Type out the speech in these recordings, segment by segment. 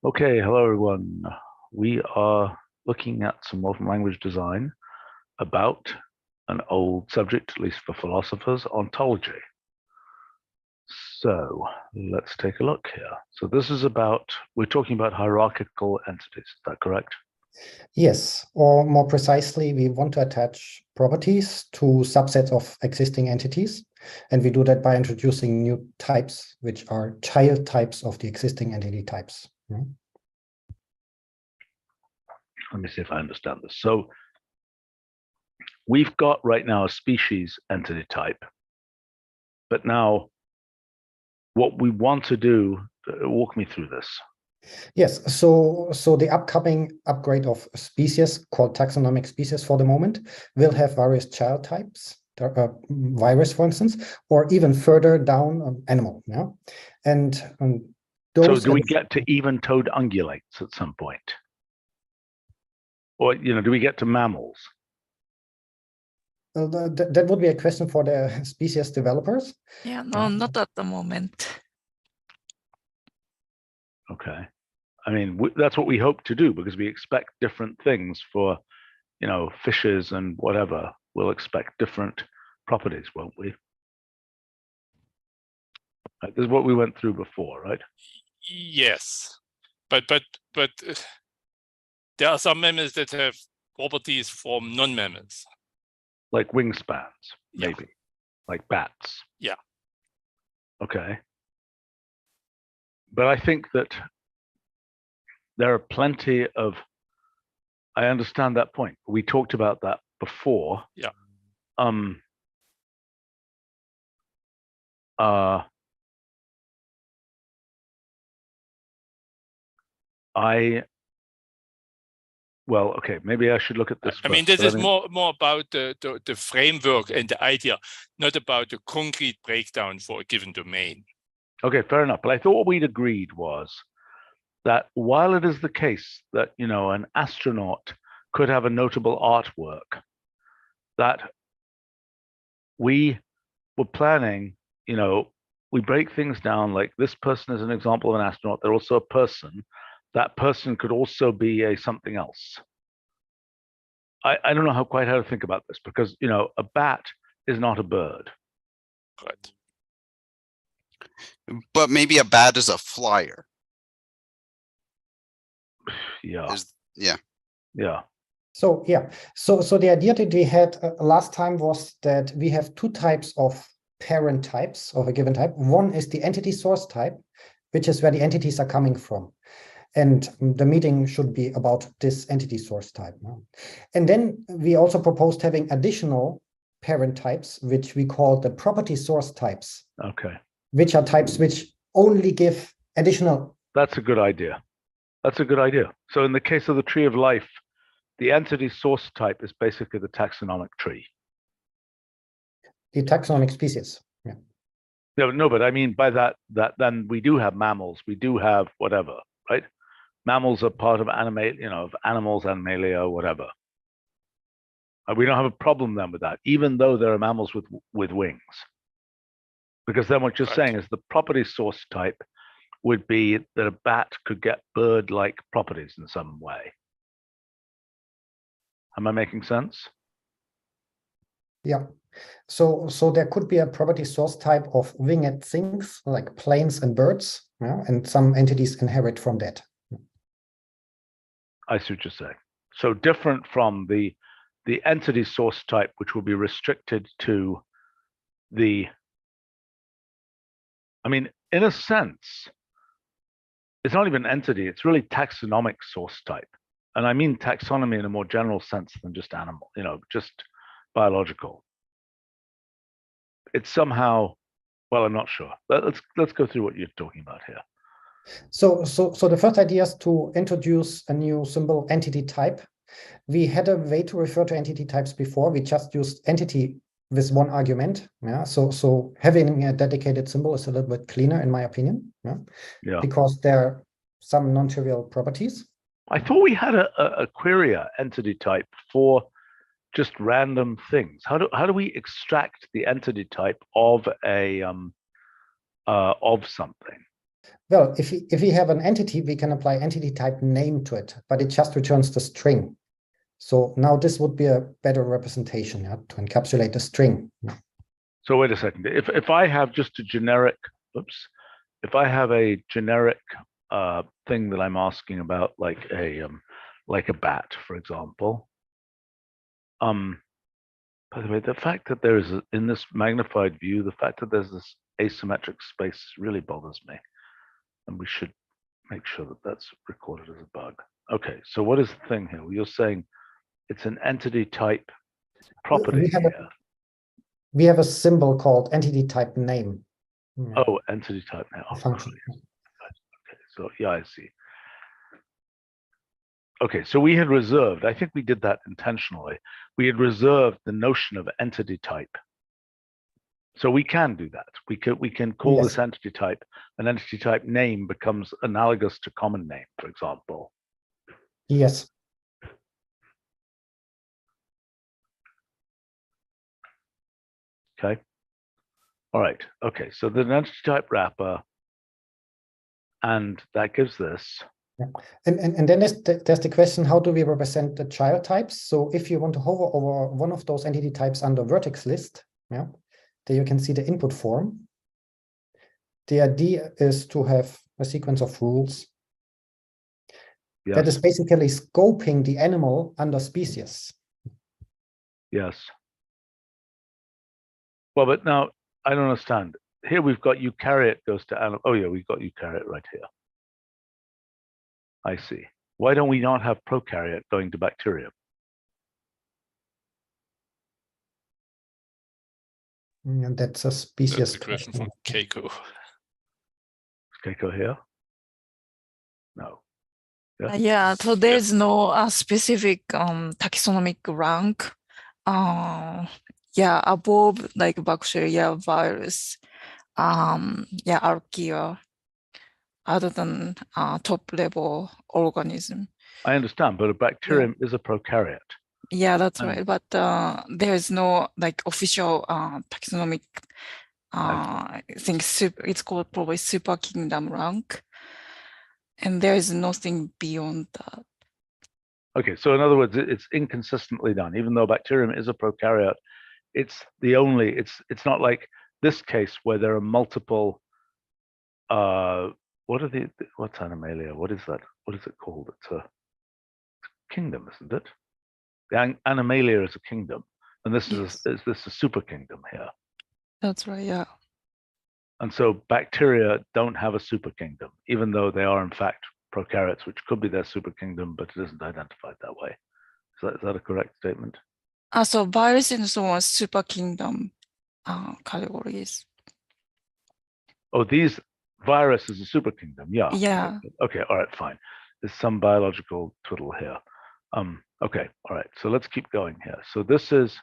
Okay, hello everyone. We are looking at some Wolfram language design about an old subject, at least for philosophers, ontology. So let's take a look here. So this is about, we're talking about hierarchical entities, is that correct? Yes, or more precisely, we want to attach properties to subsets of existing entities. And we do that by introducing new types, which are child types of the existing entity types. Let me see if I understand this. So we've got right now a species entity type, but now what we want to do, walk me through this. Yes, so the upcoming upgrade of species, called taxonomic species for the moment, will have various child types, virus, for instance, or even further down, animal. Yeah, and So do we get to even-toed ungulates at some point? Or, do we get to mammals? That would be a question for the species developers. Yeah, no, not at the moment. Okay. I mean, that's what we hope to do because we expect different things for, fishes and whatever. We'll expect different properties, won't we? This is what we went through before, right? Yes, but there are some mammals that have properties from non-mammals. Like wingspans, maybe, like bats. Yeah. Okay. But I think that there are plenty of, I understand that point. We talked about that before. Yeah. Well, okay, maybe I should look at this. I mean, this is more about the framework and the idea, not about the concrete breakdown for a given domain. Okay, fair enough. But I thought what we'd agreed was that while it is the case that, an astronaut could have a notable artwork, that we were planning, we break things down like this person is an example of an astronaut. They're also a person. That person could also be a something else. I don't know quite how to think about this because, a bat is not a bird. Right. But maybe a bat is a flyer. Yeah. Yeah. So the idea that we had last time was that we have two types of parent types of a given type. One is the entity source type, which is where the entities are coming from. And the meeting should be about this entity source type. And then we also proposed having additional parent types, which we call the property source types. Okay. Which are types which only give additional. That's a good idea. So in the case of the tree of life, the entity source type is basically the taxonomic tree. The taxonomic species. Yeah. No, but I mean by that then we do have mammals, we do have whatever, right? Mammals are part of of animals, animalia, whatever. We don't have a problem then with that, even though there are mammals with wings. Because then what you're saying is the property source type would be that a bat could get bird-like properties in some way. Am I making sense? Yeah. So there could be a property source type of winged things like planes and birds, and some entities inherit from that. I see what you're saying. So different from the entity source type, which will be restricted to I mean, in a sense, it's not even entity, it's really taxonomic source type. And I mean taxonomy in a more general sense than just animal, just biological. It's somehow, well, I'm not sure. Let's go through what you're talking about here. So the first idea is to introduce a new symbol entity type. We had a way to refer to entity types before. We just used entity with one argument. Yeah. So having a dedicated symbol is a little bit cleaner, in my opinion. Yeah. Because there are some non-trivial properties. I thought we had a query entity type for just random things. How do we extract the entity type of a of something? Well, if we have an entity, we can apply entity type name to it, but it just returns the string. So now this would be a better representation, yeah, to encapsulate the string. So wait a second. If I have just a generic, if I have a generic thing that I'm asking about, like a bat, for example. By the way, the fact that there is in this magnified view, the fact that there's this asymmetric space really bothers me, and we should make sure that that's recorded as a bug. Okay, so what is the thing here? Well, you're saying it's an entity type property here. We have a symbol called entity type name. Oh, entity type name. Oh, function. Okay, so yeah, I see. Okay, so we had reserved, I think we did that intentionally. We had reserved the notion of entity type. So we can do that. We can call this entity type. An entity type name becomes analogous to common name, for example. Yes. Okay. All right. Okay. So the entity type wrapper, and that gives this. Yeah. And then there's the question, how do we represent the child types? So if you want to hover over one of those entity types under vertex list, yeah, there you can see the input form. The idea is to have a sequence of rules that is basically scoping the animal under species. Yes. Well, but now I don't understand. Here we've got eukaryote goes to animal. Oh yeah, we've got eukaryote right here. I see. Why don't we not have prokaryote going to bacterium? And that's a species. That's a question from Keiko. Is Keiko here? No. Yeah, so there's no specific taxonomic rank. Yeah, above like bacteria, virus, archaea, other than top level organism. I understand, but a bacterium is a prokaryote. Yeah, that's right. But there's no like official taxonomic. I think it's called probably super kingdom rank, and there is nothing beyond that. Okay, so in other words, it's inconsistently done. Even though bacterium is a prokaryote, it's the only. It's not like this case where there are multiple. What's Animalia? What is that? What is it called? It's a kingdom, isn't it? The Animalia is a kingdom, and this is this a super kingdom here. That's right. Yeah. And so bacteria don't have a super kingdom, even though they are in fact prokaryotes, which could be their super kingdom, but it isn't identified that way. Is that a correct statement? So virus and so on, super kingdom categories. Oh, these virus is a super kingdom. Yeah. Yeah. Okay. All right. Fine. There's some biological twiddle here. Okay. All right. So let's keep going here. So this is.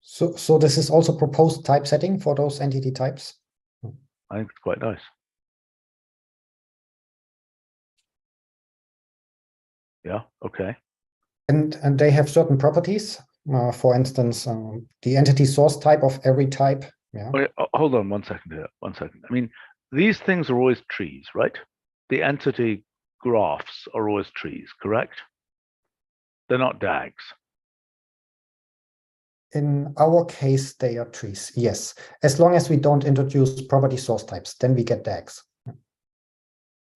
So this is also proposed typesetting for those entity types. I think it's quite nice. Yeah. Okay. And they have certain properties. For instance, the entity source type of every type. Yeah. Okay, hold on 1 second here. 1 second. I mean, these things are always trees, right? The entity graphs are always trees, correct? They're not DAGs. In our case, they are trees, yes. As long as we don't introduce property source types, then we get DAGs.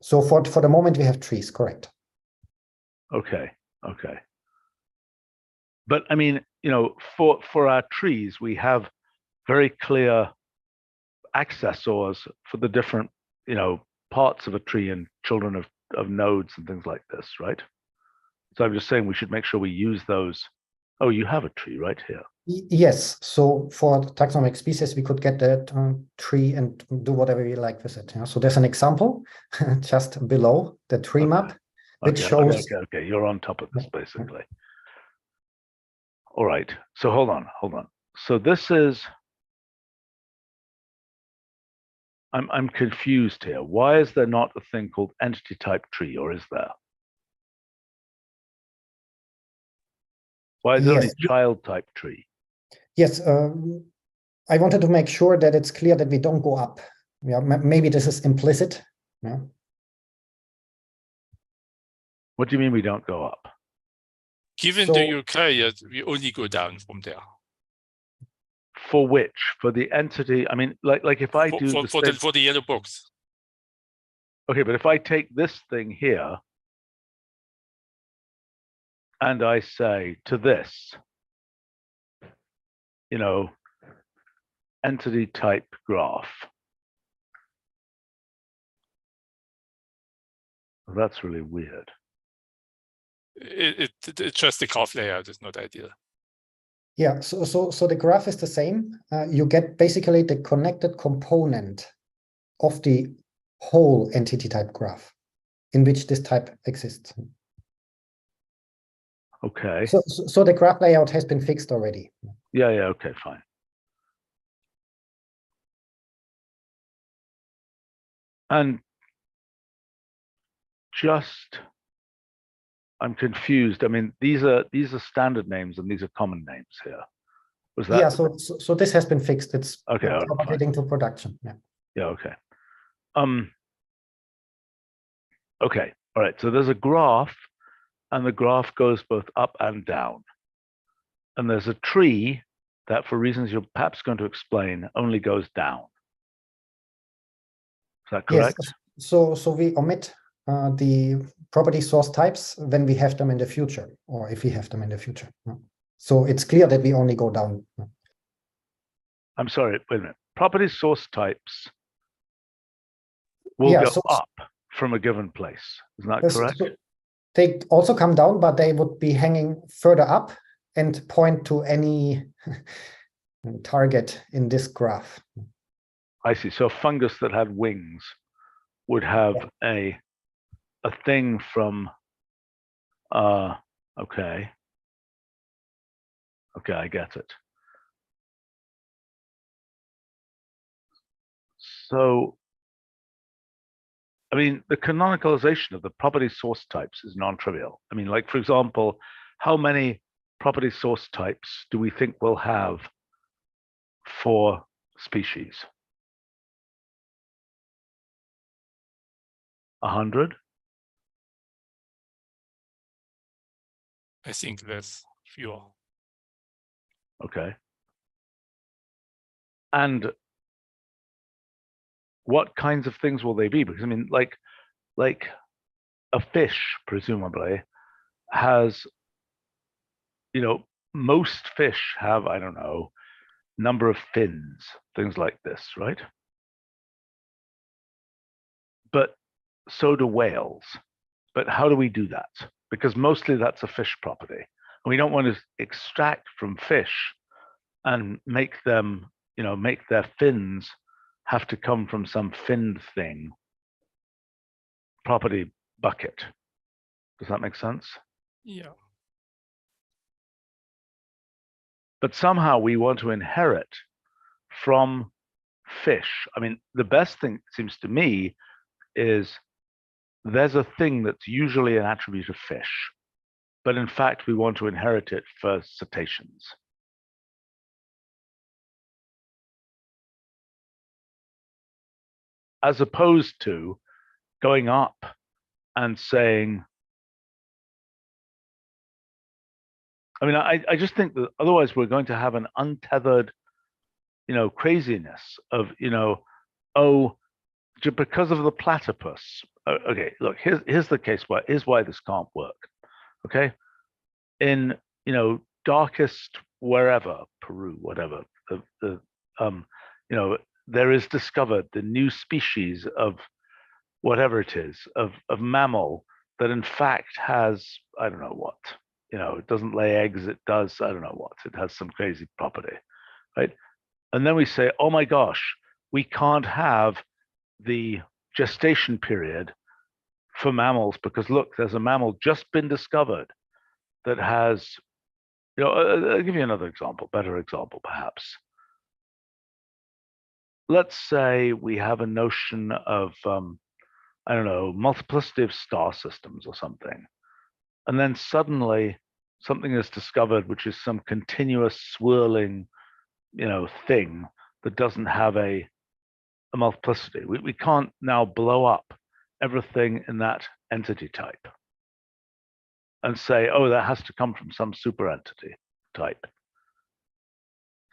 So for the moment, we have trees, correct. Okay. But I mean, for our trees, we have very clear accessors for the different, parts of a tree and children of nodes and things like this, right? So I'm just saying we should make sure we use those. Oh, you have a tree right here. Yes. So for taxonomic species, we could get that tree and do whatever we like with it. So there's an example just below the tree map, which shows. Okay. You're on top of this basically. All right. So hold on. So this is. I'm confused here. Why is there not a thing called entity type tree, or is there? Why is there only child type tree? Yes, I wanted to make sure that it's clear that we don't go up. Yeah, maybe this is implicit. Yeah. What do you mean we don't go up? Given So- the eukaryote, we only go down from there. For which? For the entity? I mean, like if I do For the yellow box. Okay, but if I take this thing here and I say to this, you know, entity type graph, that's really weird. It's just the graph layout is not ideal. Yeah, so the graph is the same. You get basically the connected component of the whole entity type graph in which this type exists. Okay. So the graph layout has been fixed already. Yeah, okay, fine. And just, I'm confused. I mean, these are standard names and these are common names here. Was that? Yeah, so this has been fixed. It's Okay, all right, propagating to production. Yeah. Yeah, okay. Okay, all right. So there's a graph, and the graph goes both up and down. And there's a tree that, for reasons you're perhaps going to explain, only goes down. Is that correct? Yes. So we omit the property source types when we have them in the future, or if we have them in the future. So it's clear that we only go down. I'm sorry, wait a minute. Property source types will go up from a given place. Isn't that correct? So they also come down, but they would be hanging further up and point to any target in this graph. I see. So a fungus that had wings would have a thing from okay, I get it. So I mean, the canonicalization of the property source types is non-trivial. I mean, like, for example, how many property source types do we think we'll have for species? 100? I think there's fewer. Okay. And what kinds of things will they be? Because I mean, like a fish presumably has, you know, most fish have, I don't know, number of fins, things like this, right? But so do whales. But how do we do that? Because mostly that's a fish property. And we don't want to extract from fish and make them, you know, make their fins have to come from some finned thing property bucket. Does that make sense? Yeah. But somehow we want to inherit from fish. I mean, the best thing, it seems to me, is there's a thing that's usually an attribute of fish, but in fact, we want to inherit it for cetaceans. As opposed to going up and saying, I mean, I just think that otherwise we're going to have an untethered, you know, craziness of, you know, oh, because of the platypus. Okay, look, here's the case. Here's why this can't work. Okay, in, you know, darkest wherever, Peru, whatever, you know, there is discovered the new species of whatever it is of mammal that in fact has, I don't know what, you know, it doesn't lay eggs, it does, I don't know what, it has some crazy property, right? And then we say, oh my gosh, we can't have the gestation period for mammals because look, there's a mammal just been discovered that has, you know, I'll give you another example, better example perhaps. Let's say we have a notion of, I don't know, multiplicity of star systems or something. And then suddenly something is discovered, which is some continuous swirling, you know, thing that doesn't have a a multiplicity. We can't now blow up everything in that entity type and say, oh, that has to come from some super entity type.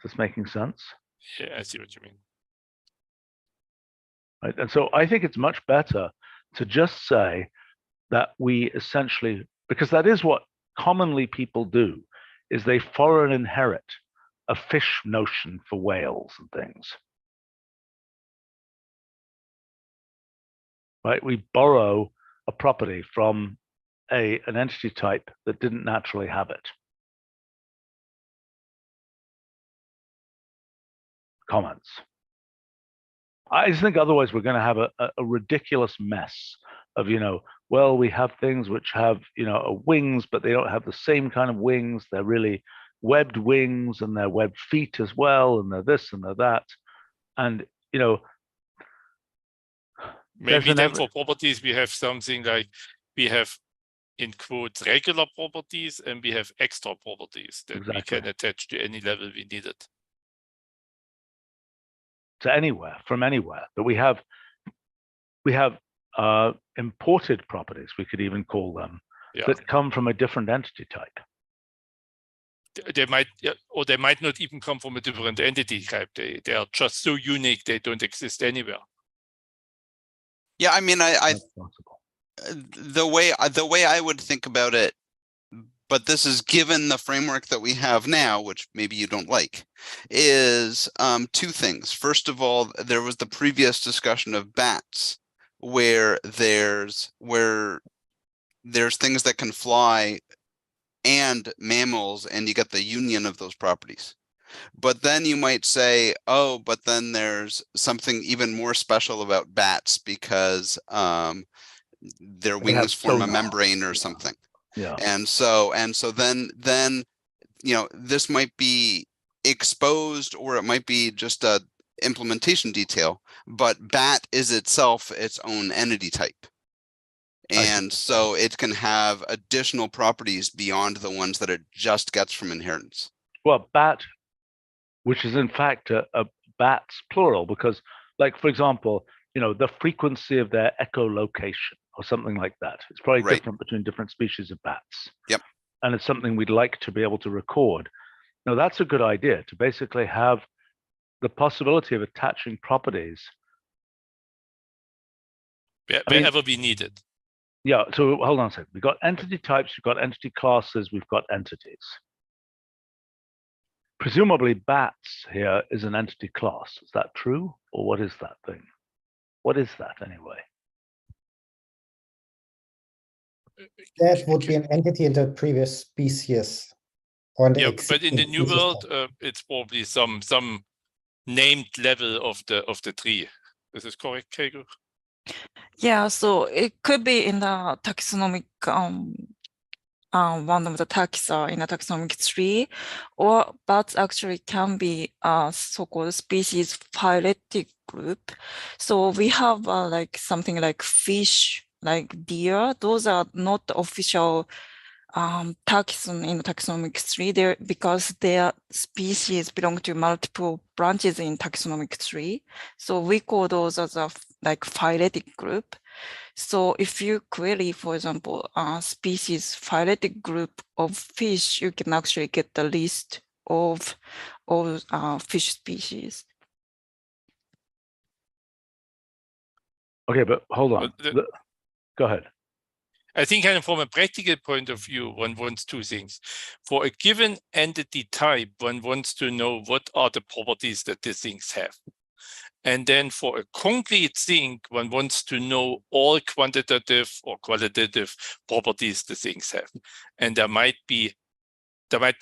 Is this making sense? Yeah, I see what you mean. Right? And so I think it's much better to just say that we essentially, because that is what commonly people do, is they foreign inherit a fish notion for whales and things. Right? We borrow a property from an entity type that didn't naturally have it. Comments? I just think otherwise we're going to have a ridiculous mess of, well, we have things which have, wings, but they don't have the same kind of wings. They're really webbed wings and they're webbed feet as well. And they're this and they're that. And, maybe then for properties, we have something like we have, in quotes, regular properties, and we have extra properties that we can attach to any level we need it. To anywhere, from anywhere. But we have imported properties, we could even call them, that come from a different entity type. They might not even come from a different entity type. They are just so unique they don't exist anywhere. Yeah, I mean, the way I would think about it, but this is given the framework that we have now, which maybe you don't like, is two things. First of all, there was the previous discussion of bats, where there's things that can fly and mammals, and you get the union of those properties. But then you might say, oh, but then there's something even more special about bats because their wings form a membrane or something. Yeah. And so then this might be exposed, or it might be just a implementation detail, but bat is itself its own entity type. And so it can have additional properties beyond the ones that it just gets from inheritance. Well, bat, which is in fact a bats plural, because, like, for example, the frequency of their echolocation or something like that. It's probably different between different species of bats. Yep. And it's something we'd like to be able to record. Now, that's a good idea, to basically have the possibility of attaching properties. Wherever we need it. Yeah, so hold on a second. We've got entity types, we've got entity classes, we've got entities. Presumably bats here is an entity class. Is that true? Or what is that thing? What is that anyway? That would be an entity in the previous species. Or but in the new world, it's probably some named level of the tree. Is this correct, Keigo? Yeah, so it could be in the taxonomic one of the taxa in a taxonomic tree, or bats actually can be a so-called species phyletic group. So we have like something like fish, like deer. Those are not official taxon in the taxonomic tree there, because their species belong to multiple branches in taxonomic tree. So we call those as a like phyletic group. So if you query, for example, a species phyletic group of fish, you can actually get the list of all fish species. Okay, but hold on. Go ahead. I think kind of from a practical point of view, one wants two things. For a given entity type, one wants to know what are the properties that these things have. And then for a concrete thing, one wants to know all quantitative or qualitative properties the things have. And there might be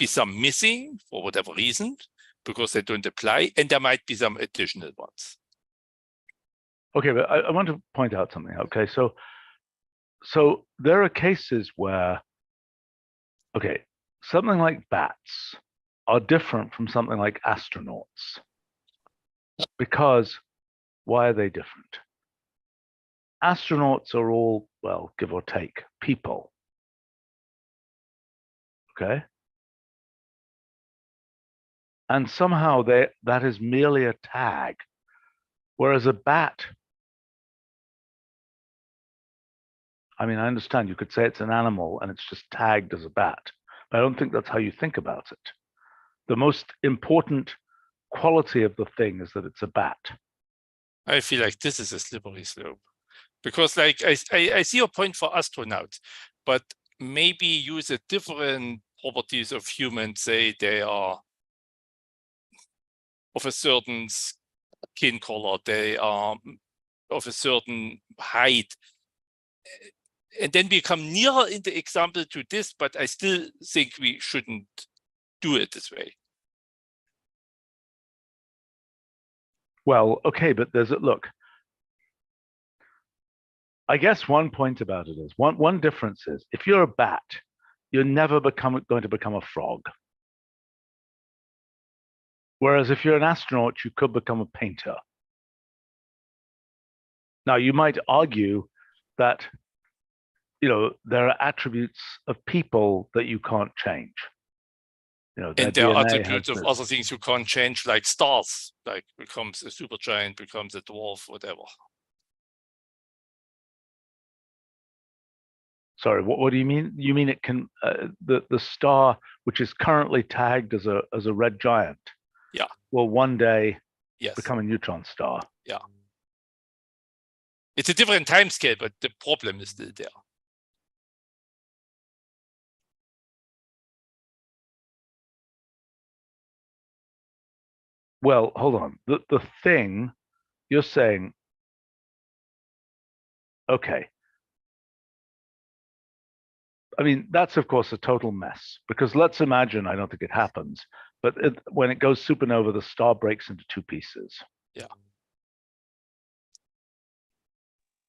some missing for whatever reason, because they don't apply, and there might be some additional ones. Okay, but I want to point out something. Okay, so there are cases where, okay, something like bats are different from something like astronauts. Because why are they different? Astronauts are all, well, give or take, people. Okay? And somehow that is merely a tag Whereas a bat, I mean, I understand you could say it's an animal and it's just tagged as a bat, but I don't think that's how you think about it. The most important quality of the thing is that it's a bat. I feel like this is a slippery slope, because like I see your point for astronauts, but maybe use a different properties of humans, say they are of a certain skin color, they are of a certain height, and then we come nearer in the example to this, but I still think we shouldn't do it this way. Well, okay, but there's a look. I guess one point about it is one difference is if you're a bat, you're never going to become a frog. Whereas if you're an astronaut, you could become a painter. Now, you might argue that, you know, there are attributes of people that you can't change. You know, and there are DNA attributes of other things you can't change, like stars, like becomes a supergiant, becomes a dwarf, whatever. Sorry, what do you mean? You mean it can the star which is currently tagged as a red giant? Yeah. Will one day Yes. become a neutron star? Yeah. It's a different time scale, but the problem is still there. Well, hold on. The thing you're saying, okay. I mean, that's of course a total mess, because let's imagine, I don't think it happens, but when it goes supernova, the star breaks into two pieces. Yeah.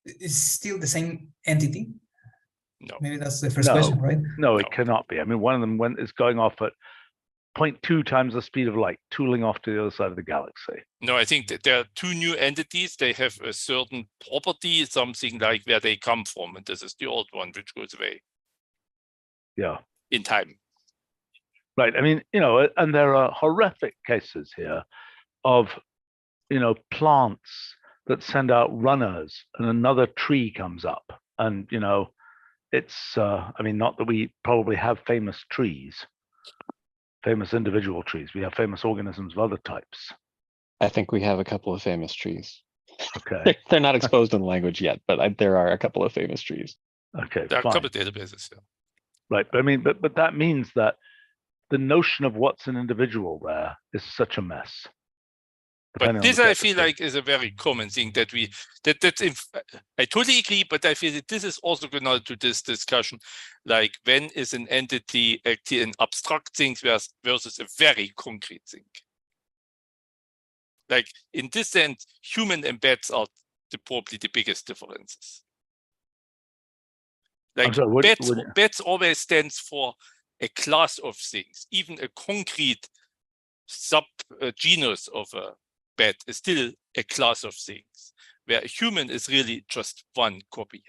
It's still the same entity? No. Maybe that's the first question, right? No, it cannot be. I mean, one of them is going off at 0.2 times the speed of light, tooling off to the other side of the galaxy. No, I think that there are two new entities. They have a certain property, something like where they come from, and this is the old one, which goes away. Yeah. In time. Right. I mean, you know, and there are horrific cases here of, you know, plants that send out runners and another tree comes up. And, you know, it's, I mean, not that we probably have famous trees, famous individual trees. We have famous organisms of other types. I think we have a couple of famous trees. Okay. They're not exposed in the language yet, but there are a couple of famous trees. Okay. There are fine. a couple of databases. Yeah. Right. But I mean, but that means that the notion of what's an individual there is such a mess. But this, I feel like, is a very common thing that I totally agree, but I feel that this is also going to this discussion, like when is an entity actually an abstract thing versus a very concrete thing. Like in this sense, human and bats are probably the biggest differences. Like sorry, bats always stands for a class of things, even a concrete genus of a bat is still a class of things, where a human is really just one copy.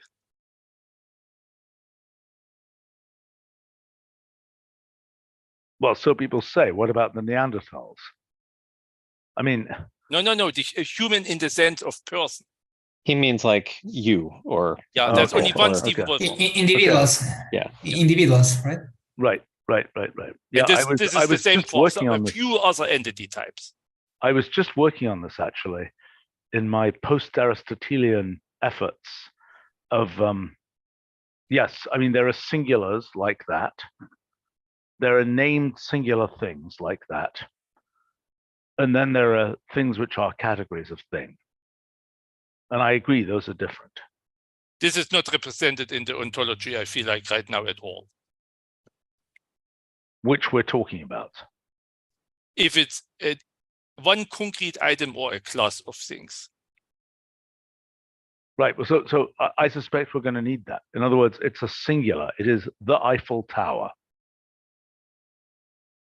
Well, so people say, what about the Neanderthals? I mean, No, a human in the sense of person. He means like you or yeah. There's okay, only one or, Stephen Wolfram. Individuals. Yeah. Individuals, right? Right. Yeah, this is I the was same just for working on a this. few other entity types. I was just working on this actually in my post-Aristotelian efforts of, yes, I mean, there are singulars like that. There are named singular things like that. And then there are things which are categories of thing. And I agree, those are different. This is not represented in the ontology, I feel like, right now at all. Which we're talking about. If it's one concrete item or a class of things. Right. Well, so I suspect we're going to need that. In other words, it's a singular. It is the Eiffel Tower.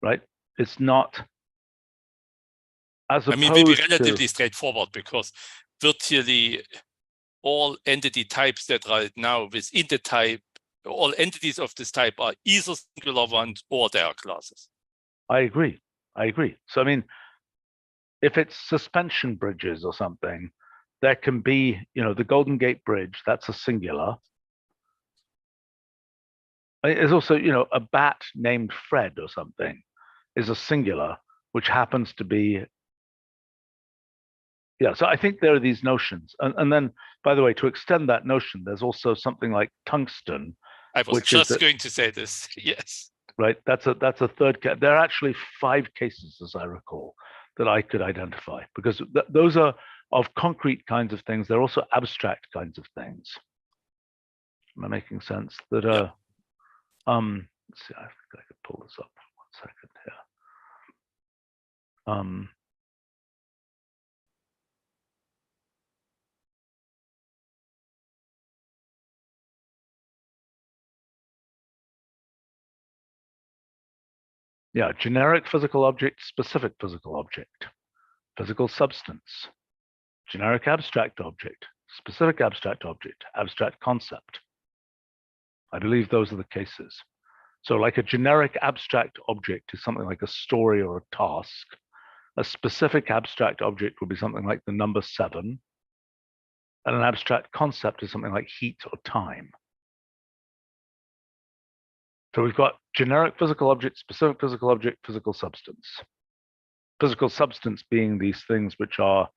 Right. It's not. As opposed maybe relatively straightforward, because virtually all entity types that right now within the type, all entities of this type are either singular ones or they are classes. I agree. So, I mean, if it's suspension bridges or something, there can be, the Golden Gate Bridge, that's a singular. There's also, a bat named Fred or something is a singular, which happens to be, so I think there are these notions. And then, by the way, to extend that notion, there's also something like tungsten. I was which is just going to say this, yes. Right, that's a third case. There are actually 5 cases, as I recall, that I could identify, because those are of concrete kinds of things. They're also abstract kinds of things. Am I making sense? That let's see, I think I could pull this up. 1 second here. Yeah, generic physical object, specific physical object, physical substance, generic abstract object, specific abstract object, abstract concept. I believe those are the cases. So like a generic abstract object is something like a story or a task. A specific abstract object would be something like the number 7. And an abstract concept is something like heat or time. So we've got generic physical object, specific physical object, physical substance. Physical substance being these things which are,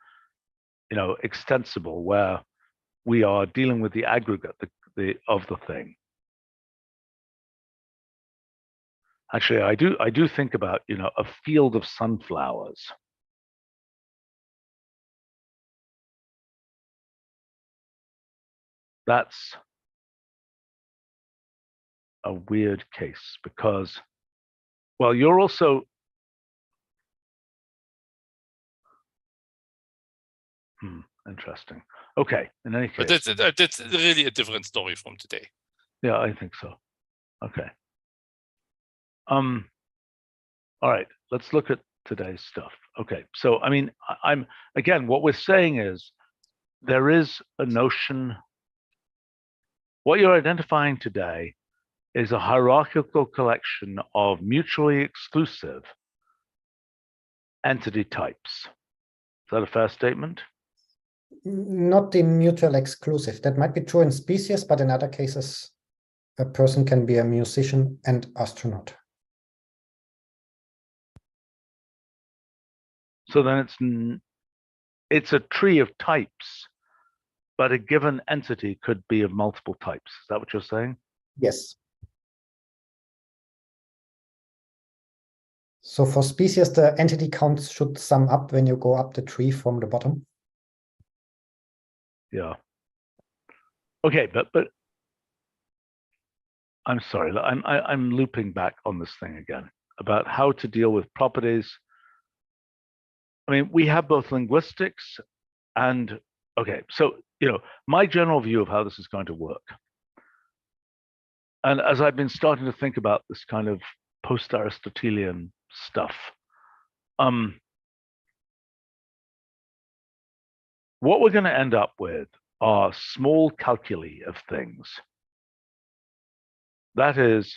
extensible, where we are dealing with the aggregate of the thing. Actually, I do think about, a field of sunflowers. That's a weird case because, well, you're also, interesting. Okay, in any case. But that's really a different story from today. Yeah, I think so. Okay. All right, let's look at today's stuff. Okay, so I mean, again, what we're saying is there is a notion. What you're identifying today is a hierarchical collection of mutually exclusive entity types. Is that a fair statement? Not the mutual exclusive. That might be true in species, but in other cases, a person can be a musician and astronaut. So then it's a tree of types, but a given entity could be of multiple types. Is that what you're saying? Yes. So for species, the entity counts should sum up when you go up the tree from the bottom. Yeah. Okay, but I'm sorry, I'm looping back on this thing again about how to deal with properties. I mean, we have both linguistics and, okay, so, my general view of how this is going to work. And as I've been starting to think about this kind of post-Aristotelian stuff, what we're going to end up with are small calculi of things. That is,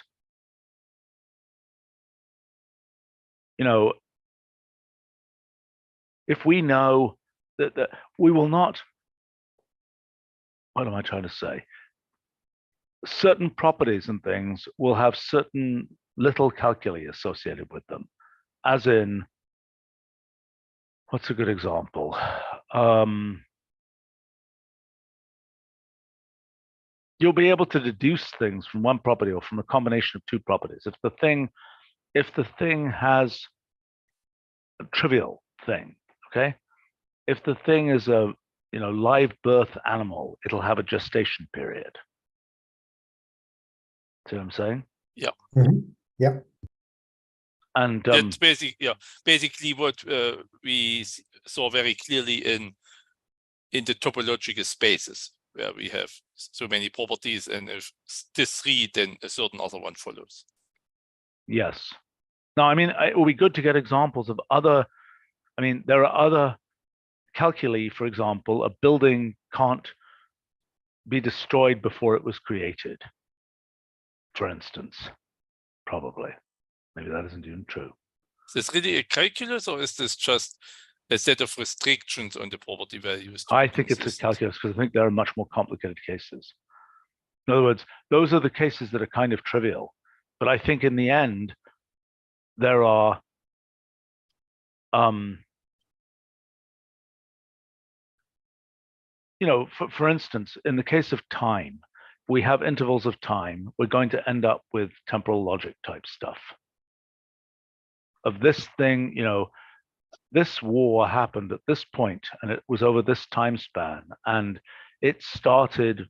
if we know that we will not, what am I trying to say? Certain properties and things will have certain little calculi associated with them, as in, what's a good example? You'll be able to deduce things from one property or from a combination of 2 properties. If the thing has a trivial thing, okay? If the thing is a live birth animal, it'll have a gestation period. See what I'm saying? Yeah. Mm-hmm. Yeah. And that's basically what we saw very clearly in the topological spaces, where we have so many properties, and if this 3, then a certain other one follows. Yes. Now, I mean, it will be good to get examples of other. I mean, there are other calculi. For example, a building can't be destroyed before it was created, for instance. Probably. Maybe that isn't even true. Is this really a calculus, or is this just a set of restrictions on the property values. I think it's a calculus because I think there are much more complicated cases. In other words, those are the cases that are kind of trivial. But I think in the end, there are you know, for instance, in the case of time, we have intervals of time, we're going to end up with temporal logic type stuff. Of this thing, you know, this war happened at this point and it was over this time span and it started,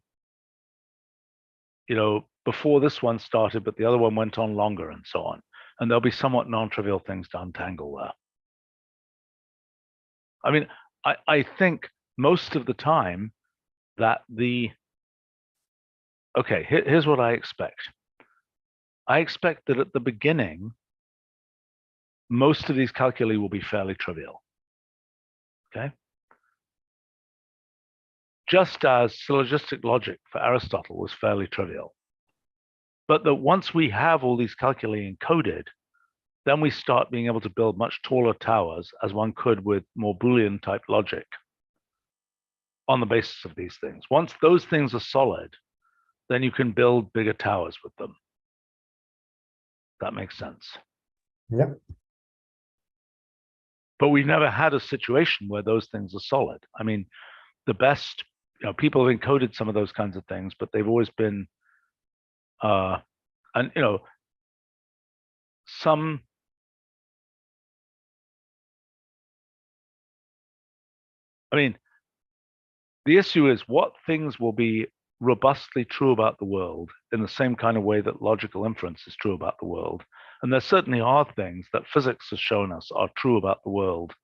you know, before this one started, but the other one went on longer and so on. And there'll be somewhat non-trivial things to untangle there. I mean, I think most of the time that okay, here's what I expect. I expect that at the beginning, most of these calculi will be fairly trivial, okay? Just as syllogistic logic for Aristotle was fairly trivial. But that once we have all these calculi encoded, then we start being able to build much taller towers as one could with more Boolean type logic on the basis of these things. Once those things are solid, then you can build bigger towers with them. That makes sense. Yeah. But we've never had a situation where those things are solid. I mean, the best, you know, people have encoded some of those kinds of things, but they've always been, and you know, some, I mean, the issue is what things will be robustly true about the world in the same kind of way that logical inference is true about the world. And there certainly are things that physics has shown us are true about the world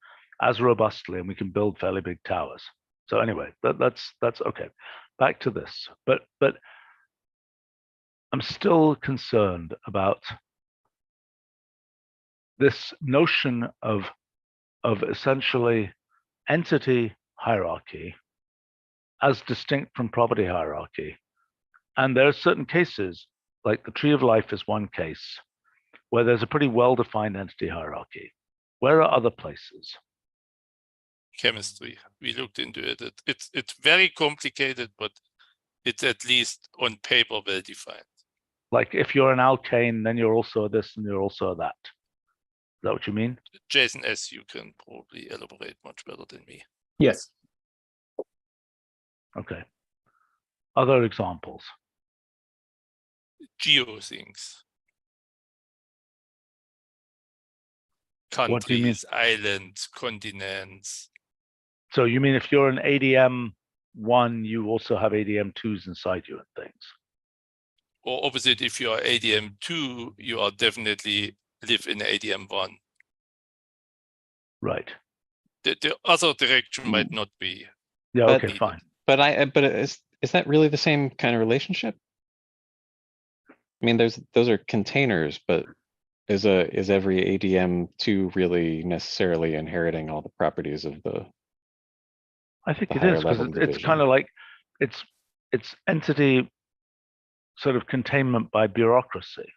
as robustly, and we can build fairly big towers. So anyway, that's okay. Back to this, but I'm still concerned about this notion of essentially entity hierarchy as distinct from property hierarchy. And there are certain cases, like the tree of life is one case, where there's a pretty well-defined entity hierarchy. Where are other places? Chemistry. We looked into it. It's very complicated, but it's at least on paper well defined. Like if you're an alkane, then you're also this and you're also that. Is that what you mean? Jason S., you can probably elaborate much better than me. Yes. Okay. Other examples? Geo things. What do you mean? Countries, islands, continents. So you mean if you're an ADM1, you also have ADM2s inside you and things? Or opposite, if you are ADM2, you are definitely live in ADM1. Right. The other direction might not be. Yeah, okay, needed. fine. But is that really the same kind of relationship? I mean, those are containers, but is every ADM2 really necessarily inheriting all the properties of the? I think the it higher is because level it's division? kind of like it's entity sort of containment by bureaucracy.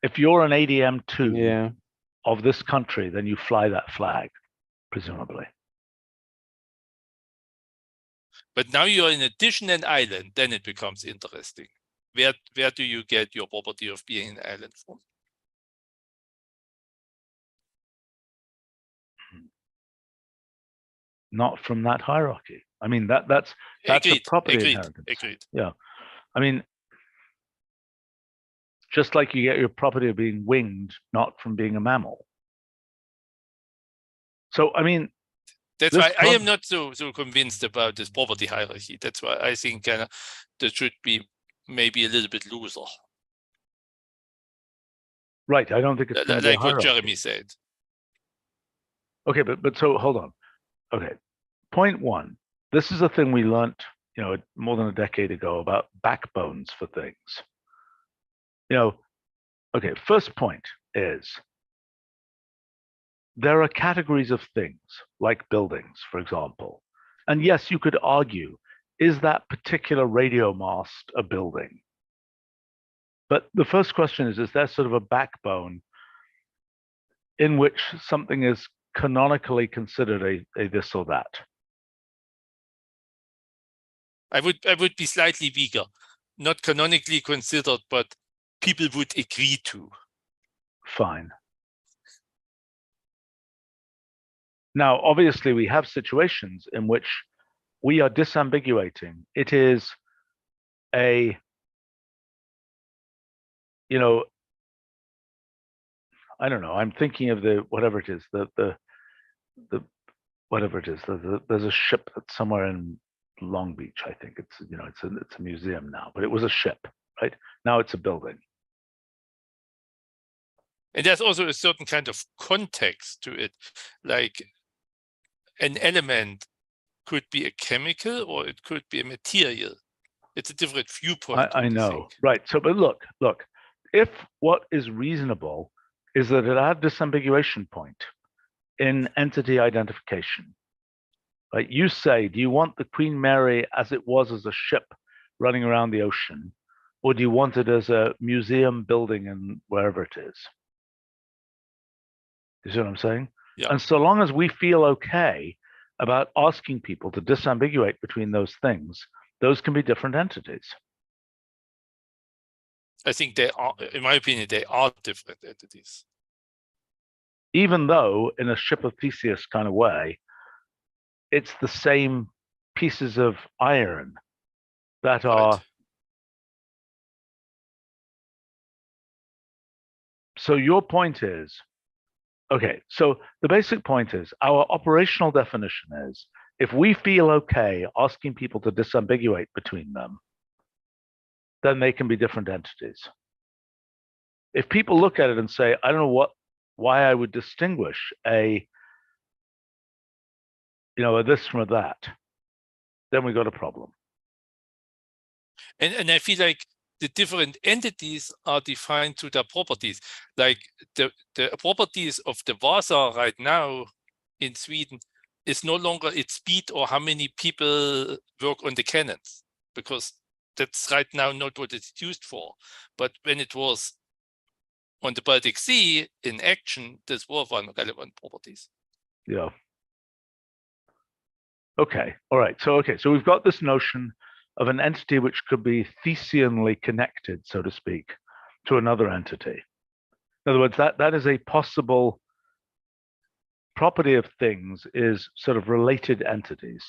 If you're an ADM2 Yeah. of this country, then you fly that flag, presumably. But now you're in addition an island, then it becomes interesting. Where do you get your property of being an island from? Not from that hierarchy. I mean, that's Agreed, a property agreed, inheritance. agreed. Yeah. I mean, just like you get your property of being winged, not from being a mammal. So, I mean, that's why I am not so convinced about this property hierarchy. That's why I think that should be maybe a little bit looser. Right. I don't think it's going to be like what Jeremy said. Okay, but so hold on. Okay. Point one. This is a thing we learned, you know, more than a decade ago about backbones for things. You know, okay, first point is there are categories of things like buildings, for example. And yes, you could argue, is that particular radio mast a building? But the first question is there sort of a backbone in which something is canonically considered a this or that. I would be slightly weaker, not canonically considered, but people would agree to. Fine. Now, obviously, we have situations in which we are disambiguating. It is a, you know, I don't know. I'm thinking of the whatever it is, the whatever it is. There's a ship that's somewhere in Long Beach. I think it's, you know, it's a museum now, but it was a ship, right? Now it's a building. And there's also a certain kind of context to it, like an element could be a chemical or it could be a material. It's a different viewpoint. I know, right? So, but look, if what is reasonable is that at our disambiguation point in entity identification, right? You say, do you want the Queen Mary as it was as a ship running around the ocean, or do you want it as a museum building in wherever it is? You see what I'm saying? Yeah. And so long as we feel okay about asking people to disambiguate between those things, those can be different entities. I think they are, in my opinion, they are different entities. Even though in a ship of Theseus kind of way, it's the same pieces of iron that are. Right. So your point is, okay, so the basic point is our operational definition is if we feel okay asking people to disambiguate between them, then they can be different entities. If people look at it and say, I don't know why I would distinguish a this from a that, then we got a problem. And I feel like the different entities are defined through their properties. Like the properties of the Vasa right now in Sweden is no longer its speed or how many people work on the cannons, because that's right now not what it's used for. But when it was on the Baltic Sea in action, this were one relevant properties. Yeah. Okay. All right. So we've got this notion of an entity which could be Thesianly connected, so to speak, to another entity. In other words, that is a possible property of things, is sort of related entities.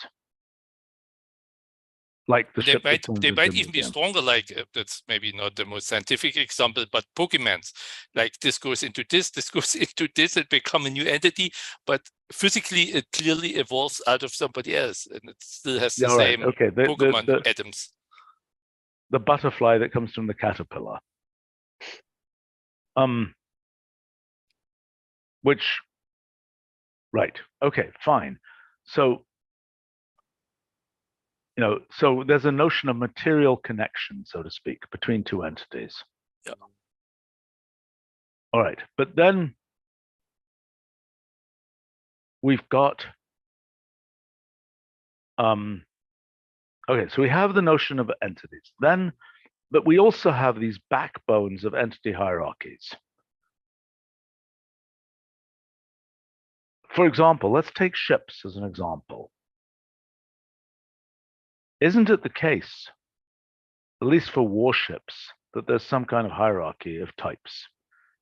Like the ship. They might even be stronger, like that's maybe not the most scientific example, but Pokemons, like this goes into this goes into this and become a new entity, but physically it clearly evolves out of somebody else and it still has the same Pokemon atoms. The butterfly that comes from the caterpillar. Which, right, okay, fine. So, so there's a notion of material connection, so to speak, between two entities. Yeah. All right, but then we've got, okay, so we have the notion of entities. Then, but we also have these backbones of entity hierarchies. For example, let's take ships as an example. Isn't it the case, at least for warships, that there's some kind of hierarchy of types?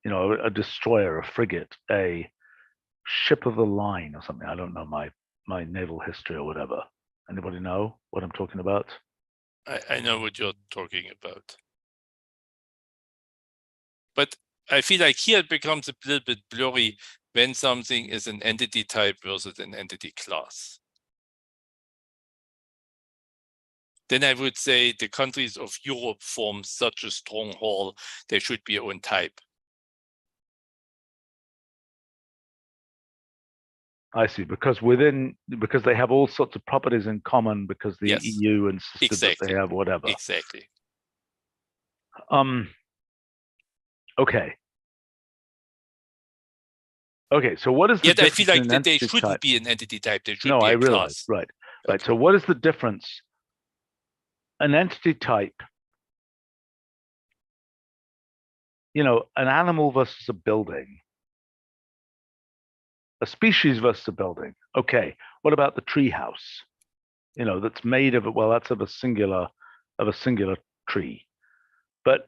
A destroyer, a frigate, a ship of the line or something. I don't know my naval history or whatever. Anybody know what I'm talking about? I know what you're talking about. But I feel like here it becomes a little bit blurry when something is an entity type versus an entity class. Then I would say the countries of Europe form such a stronghold, they should be own type. I see, because they have all sorts of properties in common, because the EU insisted that they have whatever. Exactly. Okay. Okay, so what is the difference? I feel like that they shouldn't be an entity type. They should be a I class. realize, right. Right. So what is the difference? An entity type, an animal versus a building. a species versus a building. Okay, what about the tree house? You know, that's made of, well, that's of a singular tree. But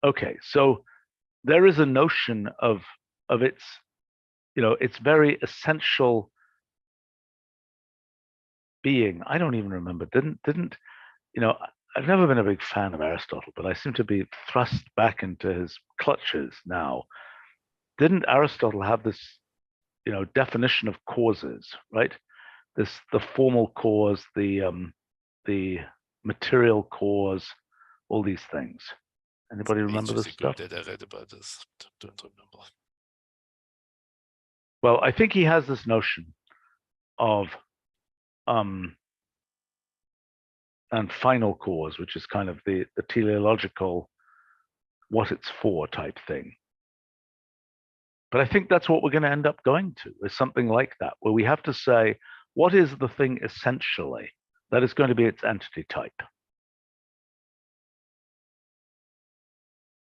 okay, so there is a notion of its, you know, its very essential being. I don't even remember. Didn't you know? I've never been a big fan of Aristotle, but I seem to be thrust back into his clutches now. Didn't Aristotle have this, you know, definition of causes, right? The formal cause, the material cause, all these things. Anybody remember this Ages ago stuff? that I read about this. Don't remember. Well, I think he has this notion of and final cause, which is kind of the teleological, what it's for type thing. But I think that's what we're going to end up going to, is something like that, where we have to say, what is the thing essentially that is going to be its entity type?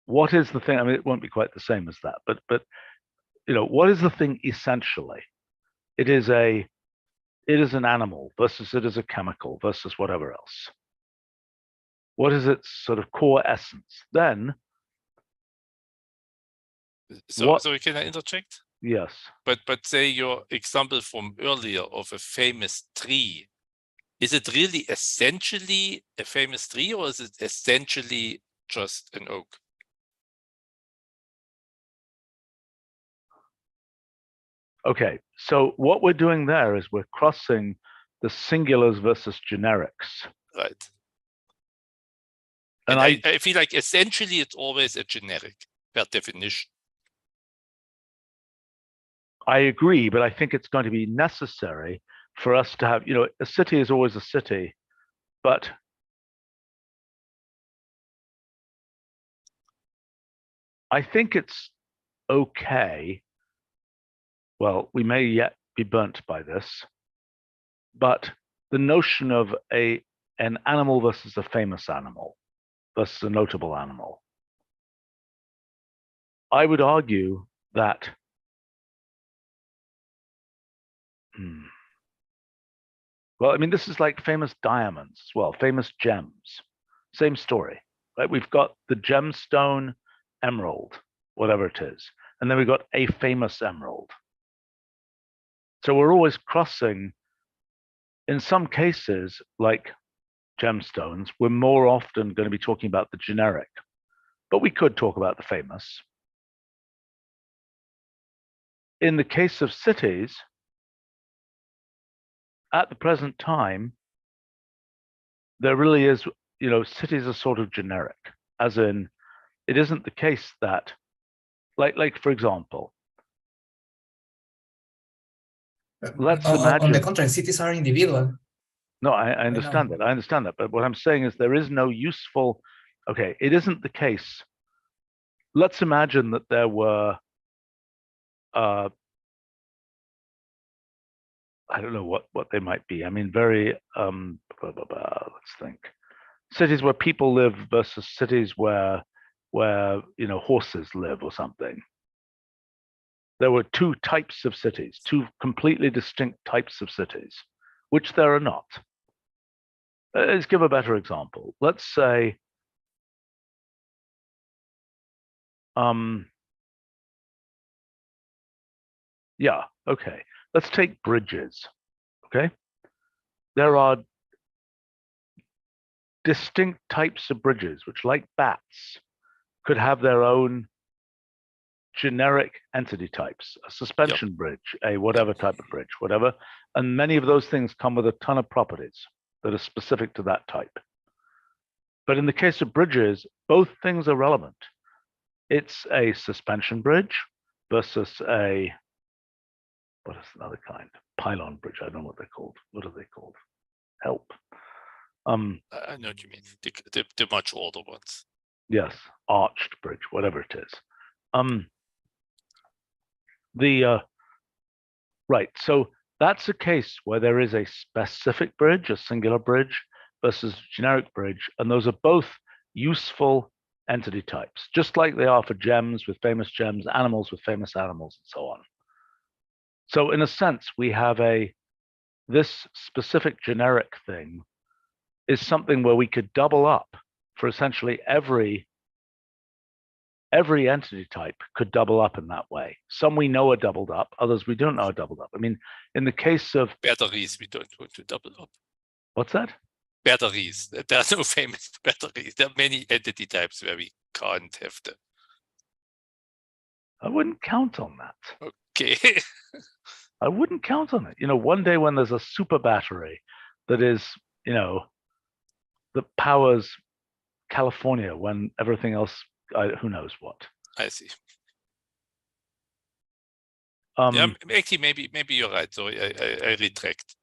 What is the thing? I mean, it won't be quite the same as that, but you know, what is the thing essentially? It is an animal versus it is a chemical versus whatever else. What is its sort of core essence? Then, So can I interject? Yes. But say your example from earlier of a famous tree, is it really essentially a famous tree, or is it essentially just an oak? Okay, so what we're doing there is we're crossing the singulars versus generics. Right. And I feel like essentially it's always a generic per definition. I agree, but I think it's going to be necessary for us to have, you know, a city is always a city, but I think it's okay. Well, we may yet be burnt by this, but the notion of an animal versus a famous animal versus a notable animal, I would argue that well, I mean, this is like famous diamonds as well, famous gems. Same story, right? We've got the gemstone emerald, whatever it is, and then we've got a famous emerald. So we're always crossing, in some cases, like gemstones, we're more often going to be talking about the generic, but we could talk about the famous. In the case of cities, at the present time, there really is, you know, cities are sort of generic, as in, it isn't the case that, like for example, let's imagine. On the contrary, cities are individual. No, I understand that. I understand that. But what I'm saying is there is no useful, okay, it isn't the case. Let's imagine that there were, I don't know what they might be. I mean, very, let's think. Cities where people live versus cities where you know, horses live or something. There were two types of cities, two completely distinct types of cities, which there are not. Let's give a better example. Let's say, yeah, okay. Let's take bridges, okay? There are distinct types of bridges, which, like bats, could have their own generic entity types, a suspension bridge, a whatever type of bridge, whatever. And many of those things come with a ton of properties that are specific to that type. But in the case of bridges, both things are relevant. It's a suspension bridge versus a, what is another kind? Pylon bridge. I don't know what they're called. What are they called? Help. I know what you mean. The much older ones. Yes, arched bridge, whatever it is. Right. So that's a case where there is a specific bridge, a singular bridge, versus generic bridge, and those are both useful entity types, just like they are for gems with famous gems, animals with famous animals, and so on. So in a sense, we have this specific generic thing is something where we could double up for essentially every entity type could double up in that way. Some we know are doubled up, others we don't know are doubled up. I mean, in the case of batteries, we don't want to double up. What's that? Batteries. There are no famous batteries. There are many entity types where we can't have them. I wouldn't count on that. Okay. I wouldn't count on it. One day when there's a super battery that is, that powers California when everything else, who knows what. I see. Yeah, actually, maybe you're right. So I retract.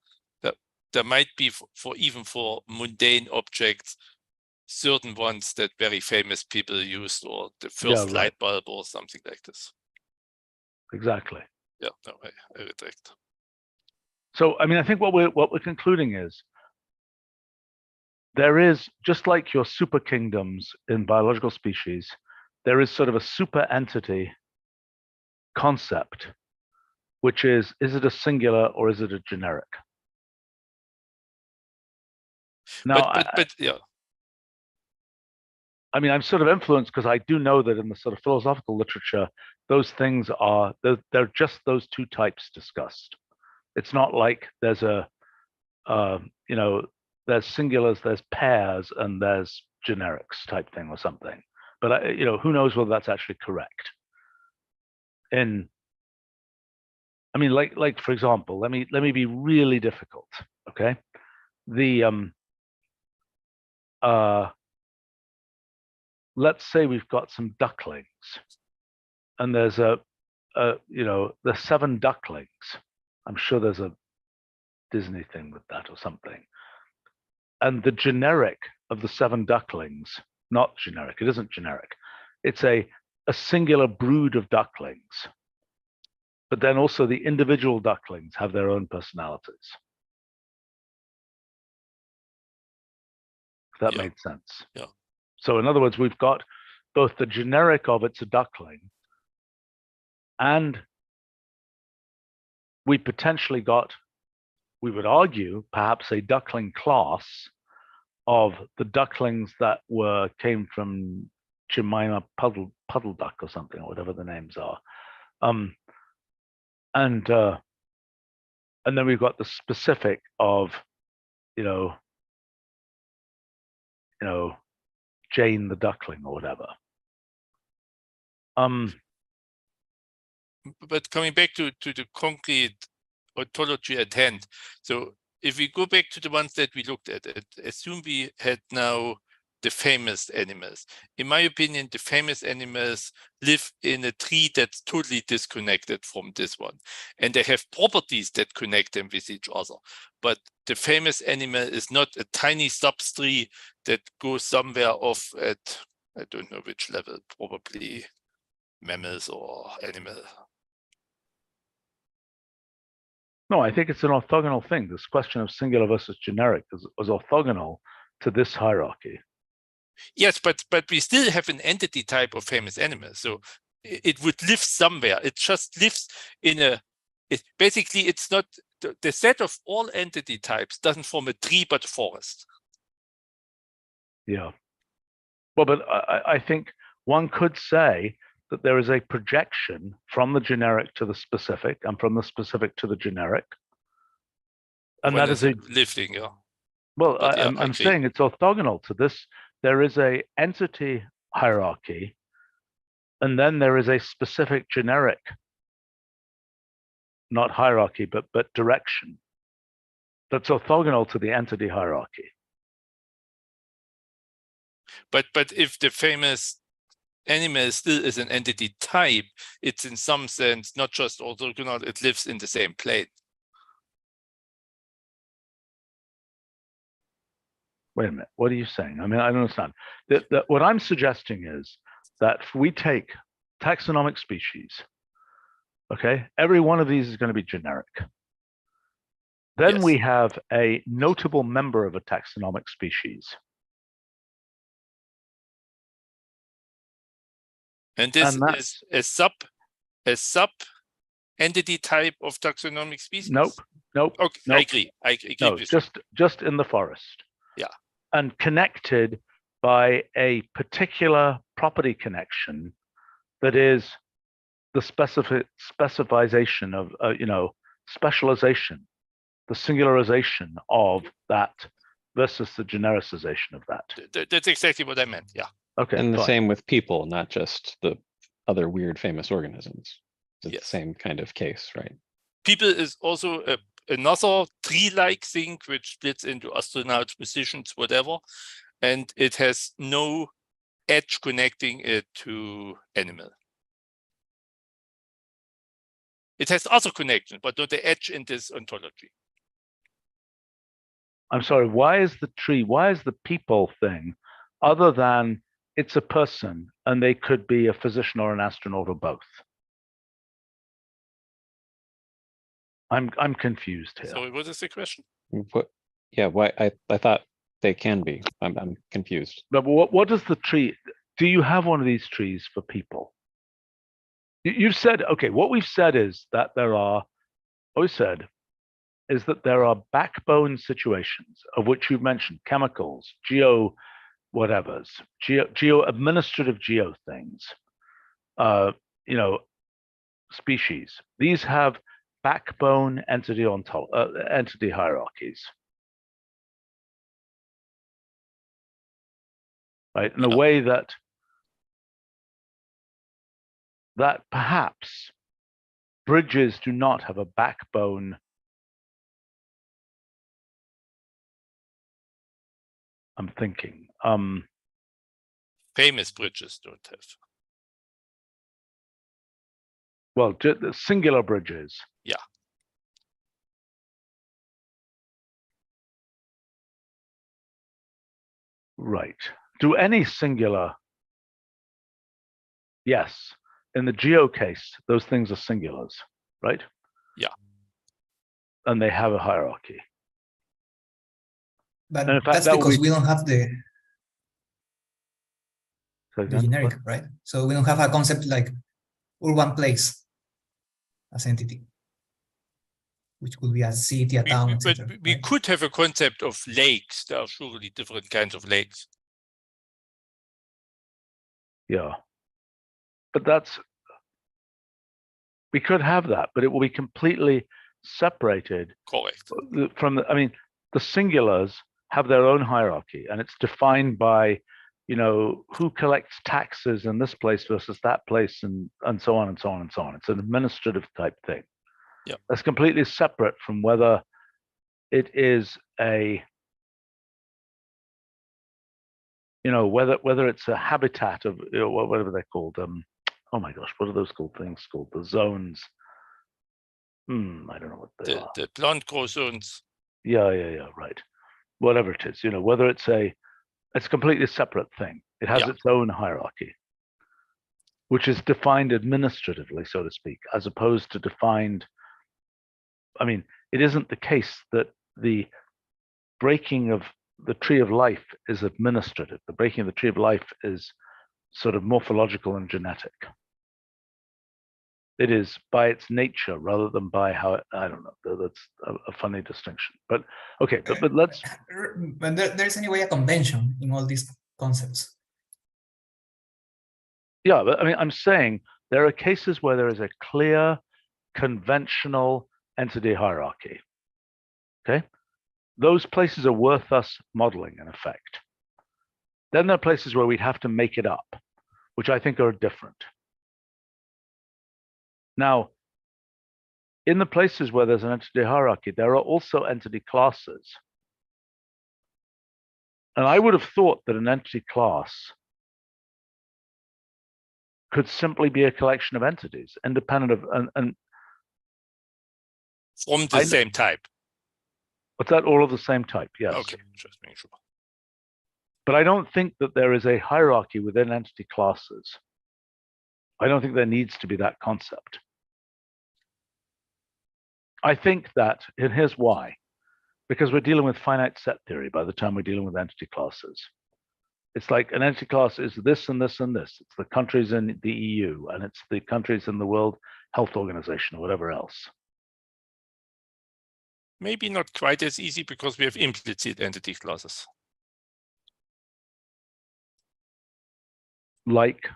There might be even for mundane objects, certain ones that very famous people used, or the first light bulb or something like this. Exactly. Yeah, no, I retract. So, I mean, I think what we're concluding is there is, just like your super kingdoms in biological species, there is sort of a super entity concept, which is it a singular or is it a generic? Now, but yeah. I mean, I'm sort of influenced because I do know that in the sort of philosophical literature, those things are, they're just those two types discussed. It's not like there's there's singulars, there's pairs, and there's generics type thing or something. But who knows whether that's actually correct? I mean, like for example, let me be really difficult. Okay, let's say we've got some ducklings, and there's there's 7 ducklings. I'm sure there's a Disney thing with that or something. And the generic of the 7 ducklings, not generic, it isn't generic. It's a singular brood of ducklings. But then also the individual ducklings have their own personalities. If that made sense. Yeah. So in other words, we've got both the generic of it's a duckling, and we potentially got, we would argue, perhaps a duckling class of the ducklings that came from Jemima Puddle Duck or something, or whatever the names are. And then we've got the specific of, Jane the duckling or whatever. But coming back to the concrete ontology at hand, so if we go back to the ones that we looked at, assume we had now the famous animals. In my opinion, the famous animals live in a tree that's totally disconnected from this one. And they have properties that connect them with each other. But the famous animal is not a tiny subtree that goes somewhere off at, I don't know which level, probably mammals or animal. No, I think it's an orthogonal thing. This question of singular versus generic was orthogonal to this hierarchy. Yes, but we still have an entity type of famous animal. So it would live somewhere. It just lives in basically it's not, the set of all entity types doesn't form a tree, but a forest. Yeah. Well, but I think one could say that there is a projection from the generic to the specific and from the specific to the generic. And When that is a lifting, yeah. Well, Yeah, I'm saying it's orthogonal to this. There is a entity hierarchy, and then there is a specific generic, not hierarchy, but direction. That's orthogonal to the entity hierarchy. But if the famous animal still is an entity type, it's in some sense not just orthogonal, it lives in the same plane. Wait a minute, what are you saying? I mean, I don't understand. What I'm suggesting is that if we take taxonomic species, okay, every one of these is going to be generic. Then Yes. we have a notable member of a taxonomic species. And this And is a sub entity type of taxonomic species? Nope. Okay, nope. I agree. I agree No, with you. just in the forest. Yeah. And connected by a particular property connection that is the specification of, specialization, the singularization of that versus the genericization of that. That's exactly what I meant. Yeah. Okay. And the fine. same with people, not just the other weird famous organisms. It's Yes. the same kind of case, right? People is also another tree-like thing which splits into astronauts, musicians, whatever, and it has no edge connecting it to animal. It has other connections, but not the edge in this ontology. I'm sorry, why is the people thing, other than it's a person and they could be a physician or an astronaut or both? I'm confused here. Sorry, what is the question? What? Yeah, why? I thought they can be. I'm confused. But what does the tree? Do you have one of these trees for people? You've said, okay, what we've said is that there are backbone situations of which you've mentioned chemicals, geo administrative geo things, species. These have backbone entity hierarchies, right? In a way that perhaps bridges do not have a backbone. I'm thinking. Famous bridges don't have. Well, the singular bridges. Yeah. Right. Do any singular? Yes. In the geo case, those things are singulars, right? Yeah. And they have a hierarchy. But And in fact, that's that because we don't have the generic, what? right? So we don't have a concept like urban place as entity, which could be a city, a town, But etc. we could have a concept of lakes. There are surely different kinds of lakes. Yeah. But we could have that, but it will be completely separated Correct. from the singulars have their own hierarchy, and it's defined by, who collects taxes in this place versus that place, and so on and so on and so on. It's an administrative type thing. Yeah. That's completely separate from whether it is a, whether it's a habitat of, whatever they're called. Oh my gosh, what are those things called? The zones. I don't know what they are. The plant growth zones. Yeah, right. Whatever it is, whether it's a completely separate thing. It has its own hierarchy, which is defined administratively, so to speak, as opposed to defined. It isn't the case that the breaking of the tree of life is administrative. The breaking of the tree of life is sort of morphological and genetic. It is by its nature rather than by how it, I don't know. That's a funny distinction. But okay, but let's. But there's anyway a convention in all these concepts. Yeah, but I'm saying there are cases where there is a clear conventional entity hierarchy. Okay, those places are worth us modeling in effect. Then there are places where we'd have to make it up, which I think are different. Now, in the places where there's an entity hierarchy, there are also entity classes. And I would have thought that an entity class could simply be a collection of entities, independent of, and from the same type. What's that? All of the same type, yes. Okay, just making sure. But I don't think that there is a hierarchy within entity classes. I don't think there needs to be that concept. I think that, and here's why, because we're dealing with finite set theory by the time we're dealing with entity classes. It's like an entity class is this and this and this. It's the countries in the EU, and it's the countries in the World Health Organization, or whatever else. Maybe not quite as easy because we have implicit entity classes. Like,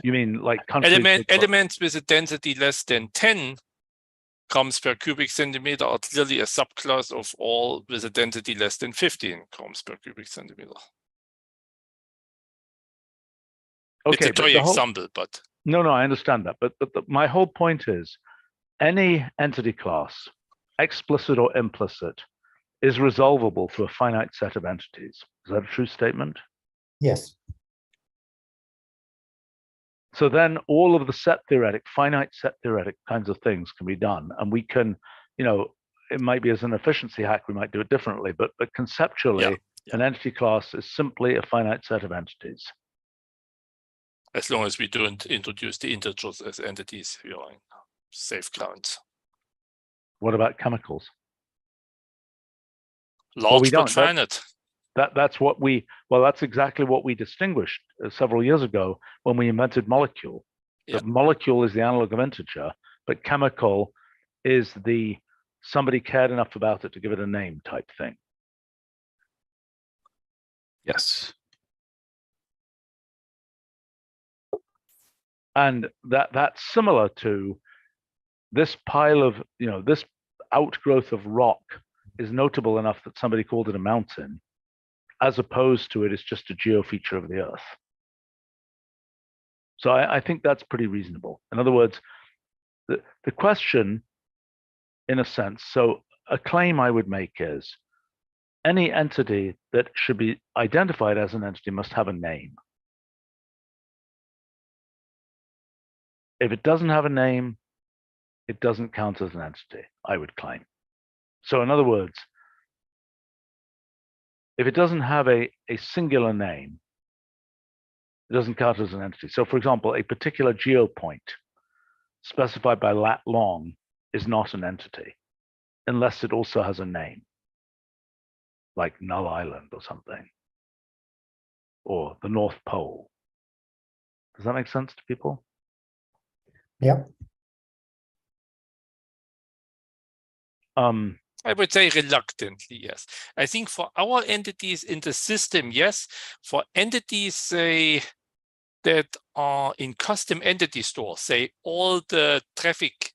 you mean like countries? Elements with a density less than 10 grams per cubic centimeter are clearly a subclass of all with a density less than 15 grams per cubic centimeter. Okay, it's a toy example, but no, I understand that. But my whole point is, any entity class, explicit or implicit, is resolvable to a finite set of entities. Is that a true statement? Yes. So then all of the set theoretic, finite set theoretic kinds of things can be done. And we can, it might be as an efficiency hack, we might do it differently, but conceptually, an entity class is simply a finite set of entities. As long as we don't introduce the integers as entities, we are in safe grounds. What about chemicals? Large but finite. That's exactly what we distinguished several years ago when we invented molecule. The molecule is the analog of integer, but chemical is the somebody cared enough about it to give it a name type thing. Yes. And that's similar to this pile of, this outgrowth of rock is notable enough that somebody called it a mountain, as opposed to it is just a geofeature of the Earth. So I think that's pretty reasonable. In other words, the question, in a sense, so a claim I would make is, any entity that should be identified as an entity must have a name. If it doesn't have a name, it doesn't count as an entity, I would claim. So in other words, if it doesn't have a singular name, it doesn't count as an entity. So for example, a particular geopoint specified by lat long is not an entity unless it also has a name, like Null Island or something, or the North Pole. Does that make sense to people? Yeah. I would say reluctantly, yes. I think for our entities in the system, yes. For entities, say, that are in custom entity stores, say all the traffic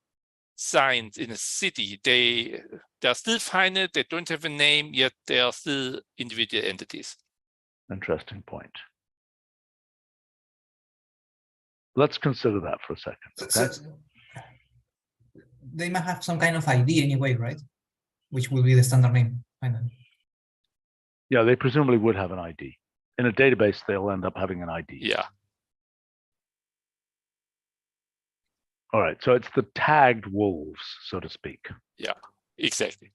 signs in a city, they're still finite, they don't have a name, yet they are still individual entities. Interesting point. Let's consider that for a second. Okay? So they might have some kind of ID anyway, right? Which will be the standard name, finally. Yeah, they presumably would have an ID. In a database, they'll end up having an ID. Yeah. All right, so it's the tagged wolves, so to speak. Yeah, exactly.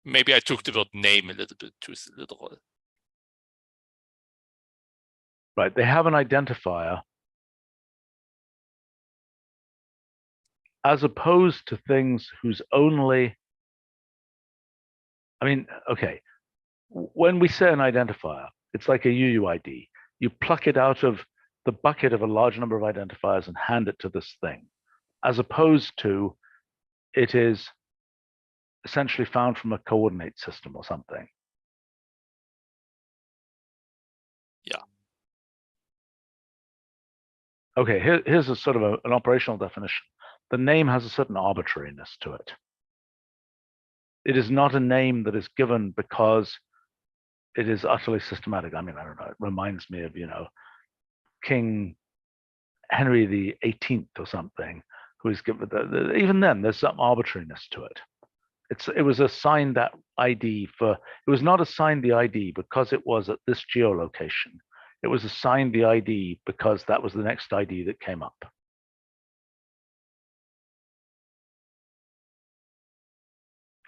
Maybe I took the word name a little bit too literal. Right, they have an identifier as opposed to things whose only, okay, when we say an identifier, it's like a UUID. You pluck it out of the bucket of a large number of identifiers and hand it to this thing, as opposed to it is essentially found from a coordinate system or something. Yeah. Okay, here's a sort of an operational definition. The name has a certain arbitrariness to it. It is not a name that is given because it is utterly systematic. I don't know, it reminds me of, King Henry XVIII or something, who is given, even then, there's some arbitrariness to it. It was assigned that ID it was not assigned the ID because it was at this geolocation. It was assigned the ID because that was the next ID that came up.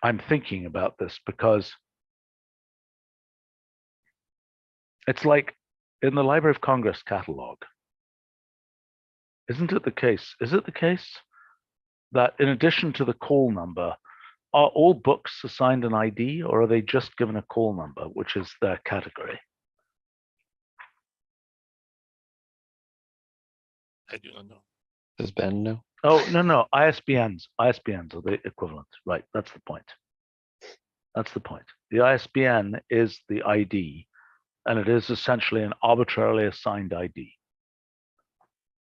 I'm thinking about this because it's like in the Library of Congress catalog. Isn't it the case? Is it the case that in addition to the call number, are all books assigned an ID, or are they just given a call number, which is their category? I do not know. Does Ben know? Oh, no, ISBNs are the equivalent, right? That's the point. That's the point. The ISBN is the ID, and it is essentially an arbitrarily assigned ID.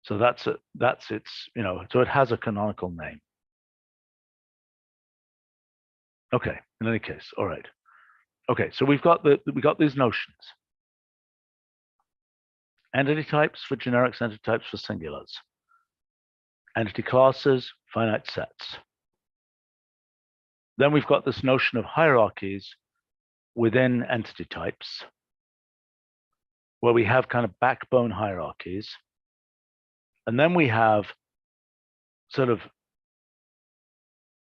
So that's its, so it has a canonical name. Okay, in any case, all right. Okay, so we got these notions. Entity types for generics, entity types for singulars. Entity classes, finite sets. Then we've got this notion of hierarchies within entity types, where we have kind of backbone hierarchies. And then we have sort of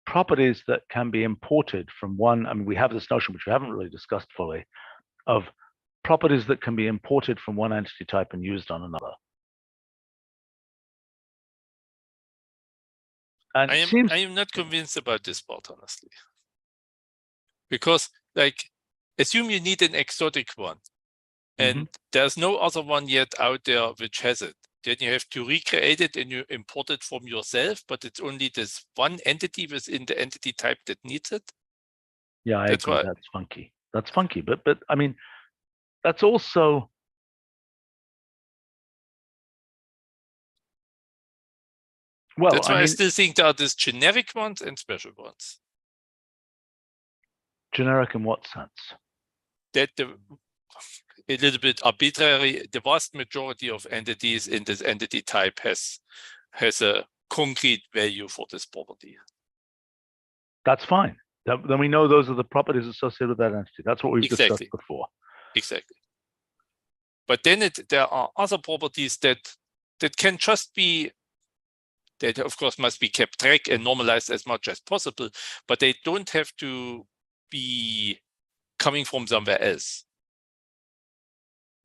properties that can be imported from one. I mean, we have this notion, which we haven't really discussed fully, of properties that can be imported from one entity type and used on another. And I am not convinced about this part, honestly. Because, like, assume you need an exotic one, and there's no other one yet out there which has it. Then you have to recreate it and you import it from yourself, but it's only this one entity within the entity type that needs it. Yeah, I agree. That's funky. That's funky. But I mean, that's also well. That's why I still think there are these generic ones and special ones. Generic in what sense? That a little bit arbitrary, the vast majority of entities in this entity type has a concrete value for this property. That's fine. Then we know those are the properties associated with that entity. That's what we've discussed before. Exactly. But then there are other properties that can just be, that of course must be kept track and normalized as much as possible, but they don't have to be coming from somewhere else.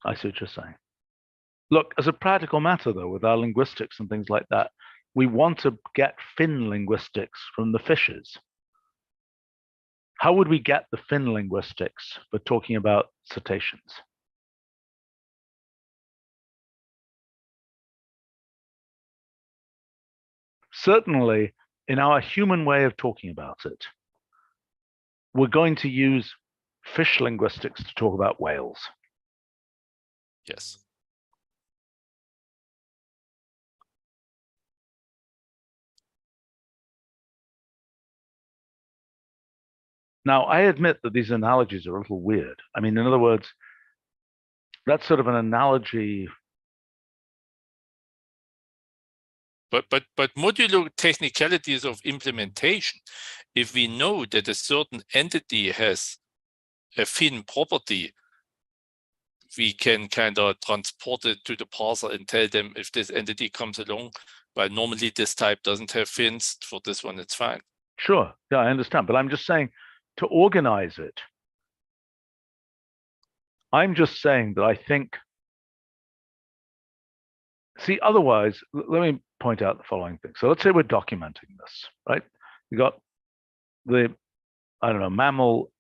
I see what you're saying. Look, as a practical matter, though, with our linguistics and things like that, we want to get fin linguistics from the fishes. How would we get the fin linguistics for talking about cetaceans? Certainly, in our human way of talking about it, we're going to use fish linguistics to talk about whales. Yes. Now, I admit that these analogies are a little weird. I mean, in other words, that's sort of an analogy. But modulo technicalities of implementation, if we know that a certain entity has a fin property, we can kind of transport it to the parser and tell them if this entity comes along, but normally this type doesn't have fins, for this one it's fine. Sure, yeah, I understand. But I'm just saying, to organize it, I'm just saying that I think, see, otherwise, let me point out the following thing. So let's say we're documenting this, right? We got the, I don't know, mammal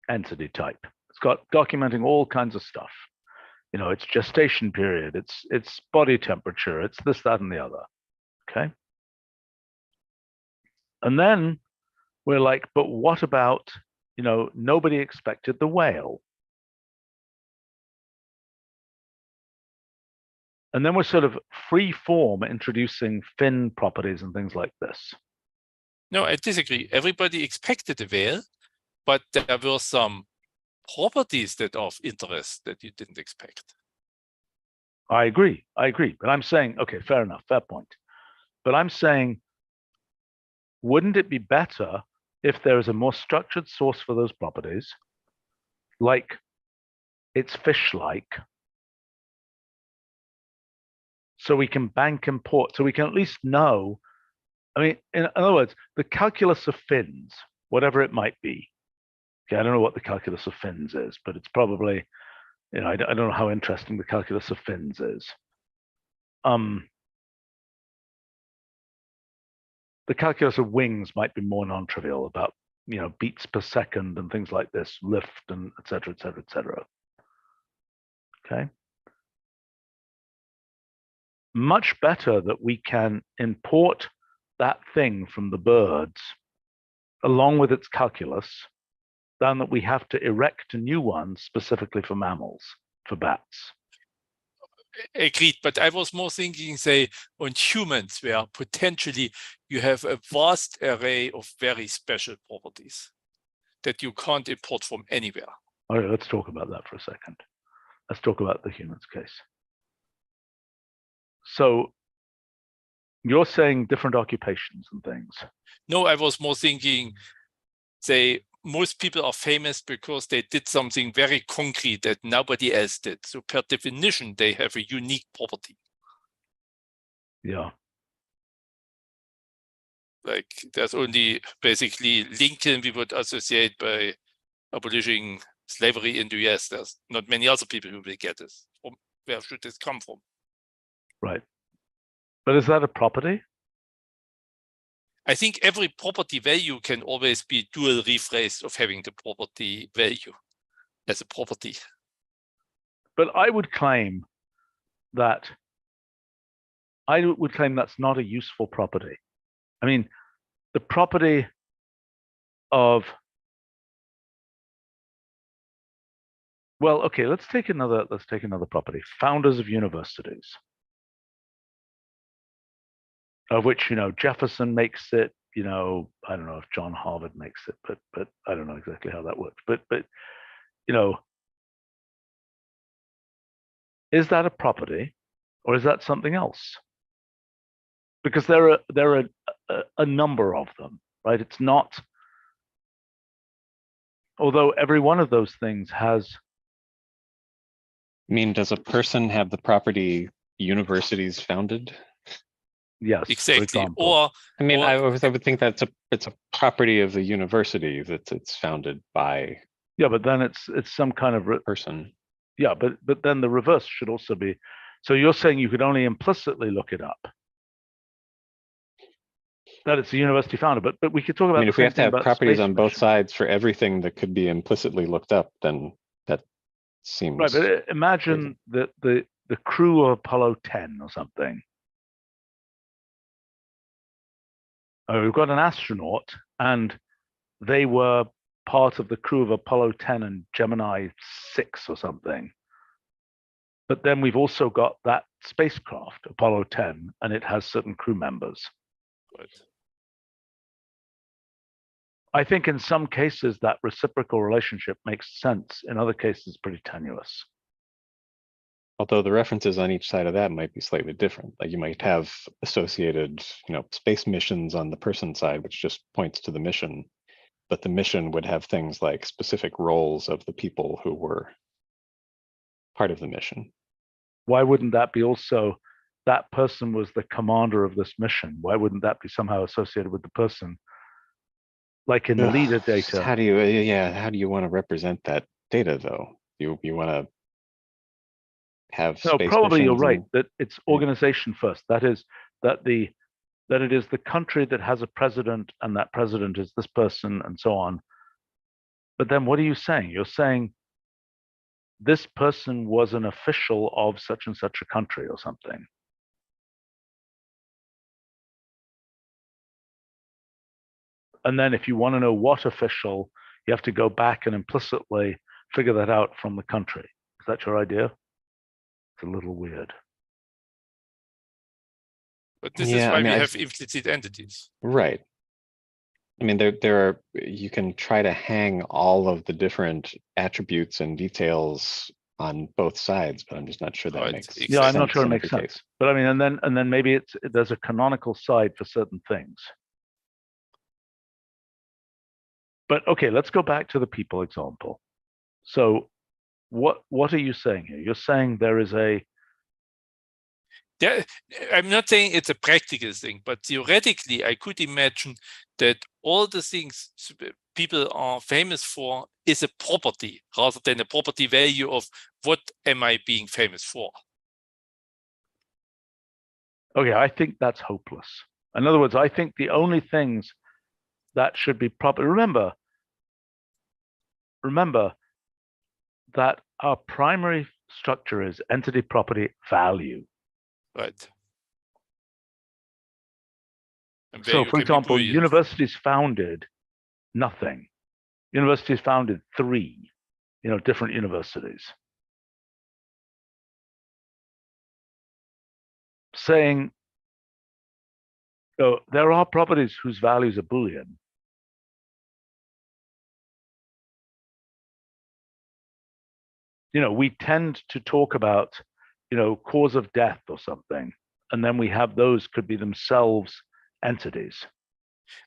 entity type. It's got documenting all kinds of stuff. You know, its gestation period, its body temperature, it's this, that, and the other. Okay. And then we're like, but what about, you know, nobody expected the whale. And then we're sort of free form introducing fin properties and things like this. No, I disagree. Everybody expected a whale, but there were some properties that are of interest that you didn't expect. I agree. But I'm saying, okay, fair enough, fair point. But I'm saying, wouldn't it be better if there is a more structured source for those properties, like it's fish-like, so we can bank import, so we can at least know, I mean, in other words, the calculus of fins, whatever it might be. Okay, I don't know what the calculus of fins is, but it's probably, you know, I don't know how interesting the calculus of fins is. the calculus of wings might be more non-trivial, about, beats per second and things like this, lift and et cetera, et cetera, et cetera. Okay. Much better that we can import that thing from the birds along with its calculus than that we have to erect a new one specifically for mammals, for bats. Agreed, but I was more thinking, say, on humans, where potentially you have a vast array of very special properties that you can't import from anywhere. All right, let's talk about that for a second. Let's talk about the humans case. So you're saying different occupations and things. No, I was more thinking, say, most people are famous because they did something very concrete that nobody else did. So per definition, they have a unique property. Yeah. Like there's only basically Lincoln we would associate by abolishing slavery in the US. There's not many other people who will get this. Where should this come from? Right. But is that a property? I think every property value can always be dual rephrased of having the property value as a property. But I would claim that's not a useful property. I mean, the property of, well, okay, let's take another property. Founders of universities, of which, Jefferson makes it, I don't know if John Harvard makes it, but I don't know exactly how that works. But is that a property or is that something else? Because there are a number of them, right? It's not, although every one of those things has. I mean, does a person have the property universities founded? Yes, exactly. Or I mean, I would think that it's a property of the university that it's founded by. Yeah, but then it's some kind of person. Yeah, but then the reverse should also be. So you're saying you could only implicitly look it up, that it's a university founder, but we could talk about. I mean, if we have to have properties on both sides for everything that could be implicitly looked up, then that seems right. But imagine that the crew of Apollo 10 or something. We've got an astronaut, and they were part of the crew of Apollo 10 and Gemini 6 or something. But then we've also got that spacecraft, Apollo 10, and it has certain crew members. Right. I think in some cases that reciprocal relationship makes sense. In other cases, it's pretty tenuous. Although the references on each side of that might be slightly different. Like you might have associated, space missions on the person side, which just points to the mission. But the mission would have things like specific roles of the people who were part of the mission. Why wouldn't that be also, that person was the commander of this mission? Why wouldn't that be somehow associated with the person? Like in the leader data. How do you want to represent that data though? You want to have no, space probably you're missions right, that it's organization first. That is that it is the country that has a president, and that president is this person, and so on. But then what are you saying? You're saying this person was an official of such and such a country or something. And then if you want to know what official, you have to go back and implicitly figure that out from the country. Is that your idea? It's a little weird. But this is why we have implicit entities. Right. I mean, there are, you can try to hang all of the different attributes and details on both sides, but I'm just not sure that makes sense. Yeah, I'm not sure it makes sense. But I mean, and then maybe there's a canonical side for certain things. But okay, let's go back to the people example. So what are you saying here? You're saying there is a. Yeah, I'm not saying it's a practical thing, but theoretically, I could imagine that all the things people are famous for is a property rather than a property value of what am I being famous for. Okay, I think that's hopeless. In other words, I think the only things that should be proper, remember that our primary structure is entity property value. Right. And So, value for can be example, Boolean. universities founded nothing. Universities founded 3, different universities. Saying, there are properties whose values are Boolean. We tend to talk about, cause of death or something, and then we have those could be themselves entities.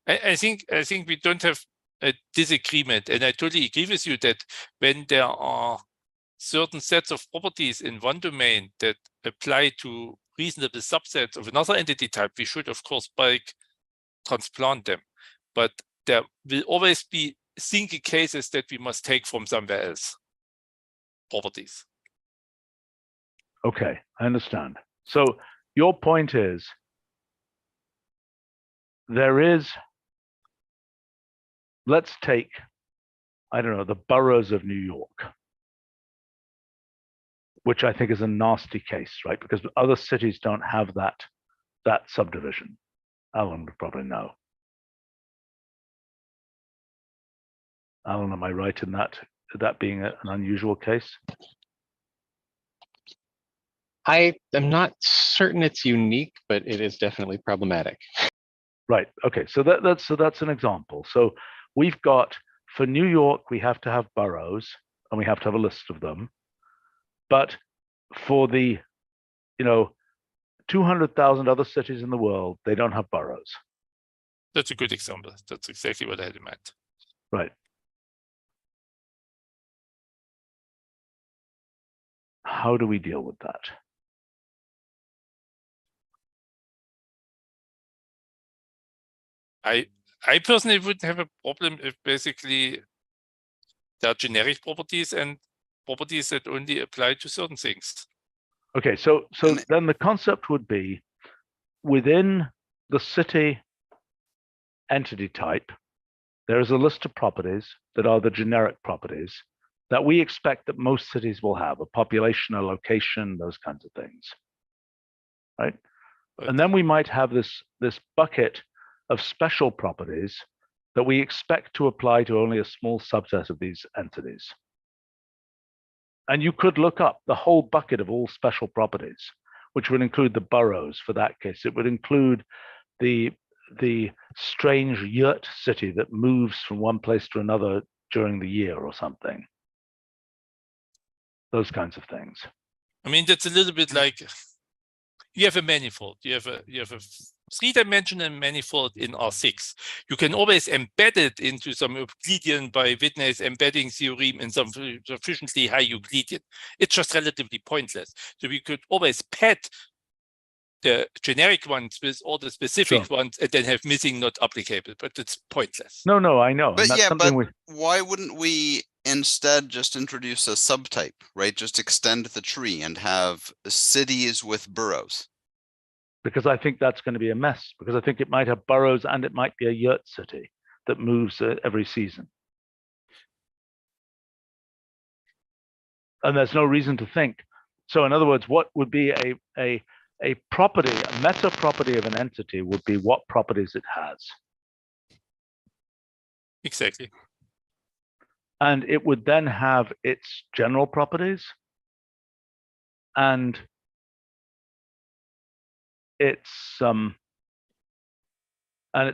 I think we don't have a disagreement, and I totally agree with you that when there are certain sets of properties in one domain that apply to reasonable subsets of another entity type, we should of course bulk transplant them. But there will always be single cases that we must take from somewhere else. Properties. Okay, I understand. So your point is there is, let's take, I don't know, the boroughs of New York, which I think is a nasty case, right? Because other cities don't have that subdivision. Alan would probably know. Alan, am I right in that being an unusual case? I am not certain it's unique, but it is definitely problematic. Right. Okay. So that's an example. So we've got, for New York, we have to have boroughs, and we have to have a list of them. But for the 200,000 other cities in the world, they don't have boroughs. That's a good example. That's exactly what I had in mind. Right. How do we deal with that? I personally wouldn't have a problem if basically there are generic properties and properties that only apply to certain things. Okay, so then the concept would be within the city entity type, there is a list of properties that are the generic properties that we expect that most cities will have, a population, a location, those kinds of things, right? And then we might have this bucket of special properties that we expect to apply to only a small subset of these entities. And you could look up the whole bucket of all special properties, which would include the boroughs for that case. It would include the strange yurt city that moves from one place to another during the year or something. Those kinds of things. I mean, that's a little bit like you have a manifold. You have a three-dimensional manifold in R6. You can always embed it into some Euclidean by Whitney's embedding theorem in some sufficiently high Euclidean. It's just relatively pointless. So we could always pad the generic ones with all the specific ones and then have missing not applicable, but it's pointless. No, I know. But yeah, but why wouldn't we instead just introduce a subtype, right? Just extend the tree and have cities with boroughs. Because I think that's going to be a mess, because I think it might have boroughs and it might be a yurt city that moves every season. And there's no reason to think. So in other words, what would be a property, a meta property of an entity would be what properties it has. Exactly. And it would then have its general properties and its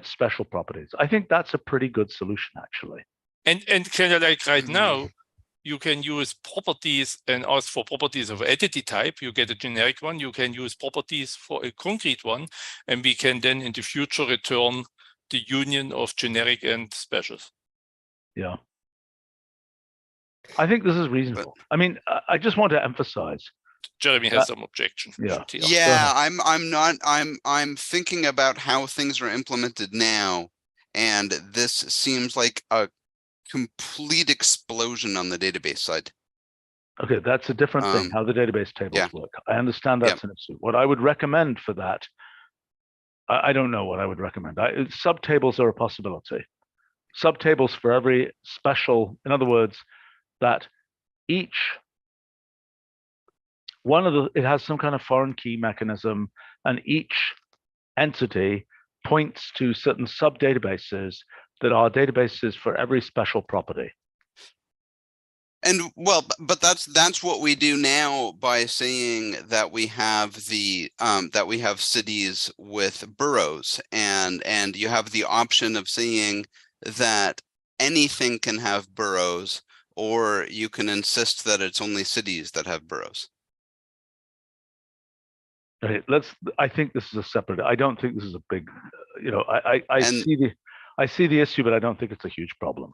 special properties. I think that's a pretty good solution, actually. And kind of like right now, you can use properties and ask for properties of entity type. You get a generic one. You can use properties for a concrete one, and we can then in the future return the union of generic and specials. Yeah. I think this is reasonable. I mean, I just want to emphasize. Jeremy has some objection. Yeah, I'm thinking about how things are implemented now, and this seems like a complete explosion on the database side. Okay, that's a different thing, how the database tables work. I understand that's an issue. What I would recommend for that, I don't know what I would recommend. Subtables are a possibility. Subtables for every special, in other words, that each one of the, it has some kind of foreign key mechanism, and each entity points to certain sub-databases that are databases for every special property. And well, but that's what we do now by saying that we have the that we have cities with boroughs, and you have the option of saying that anything can have boroughs, or you can insist that it's only cities that have boroughs. Okay, I think this is a separate. I don't think this is a big. You know, I see the issue, but I don't think it's a huge problem.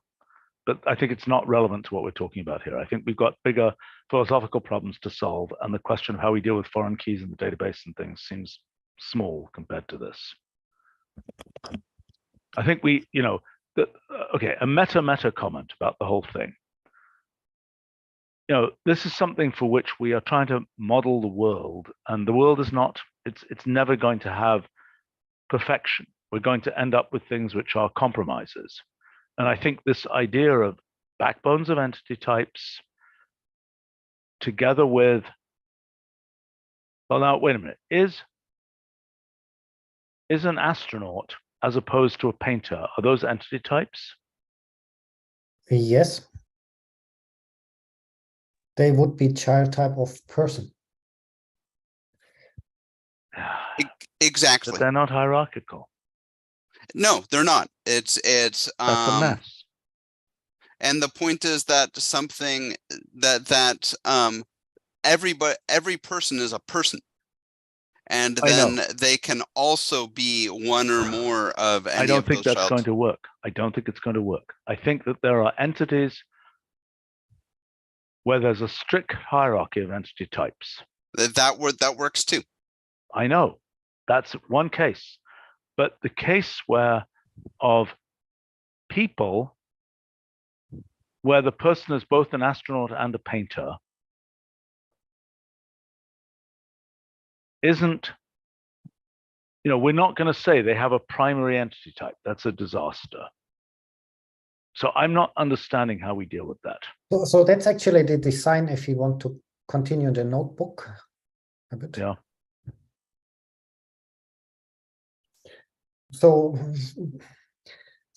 But I think it's not relevant to what we're talking about here. I think we've got bigger philosophical problems to solve, and the question of how we deal with foreign keys in the database and things seems small compared to this. I think we, you know, okay, a meta comment about the whole thing. You know, this is something for which we are trying to model the world, and the world is not, it's never going to have perfection. We're going to end up with things which are compromises. And I think this idea of backbones of entity types together with, well, now, wait a minute, is an astronaut as opposed to a painter, are those entity types? Yes. They would be child type of person. Exactly. But they're not hierarchical. No, they're not. It's That's a mess. And the point is that something every person is a person, and then they can also be one or more of any. I don't think that's going to work. I don't think it's going to work. I think that there are entities where there's a strict hierarchy of entity types. That works too. I know, that's one case. But the case where of people, where the person is both an astronaut and a painter, isn't, you know, we're not going to say they have a primary entity type. That's a disaster. So I'm not understanding how we deal with that. So that's actually the design if you want to continue the notebook a bit. Yeah. So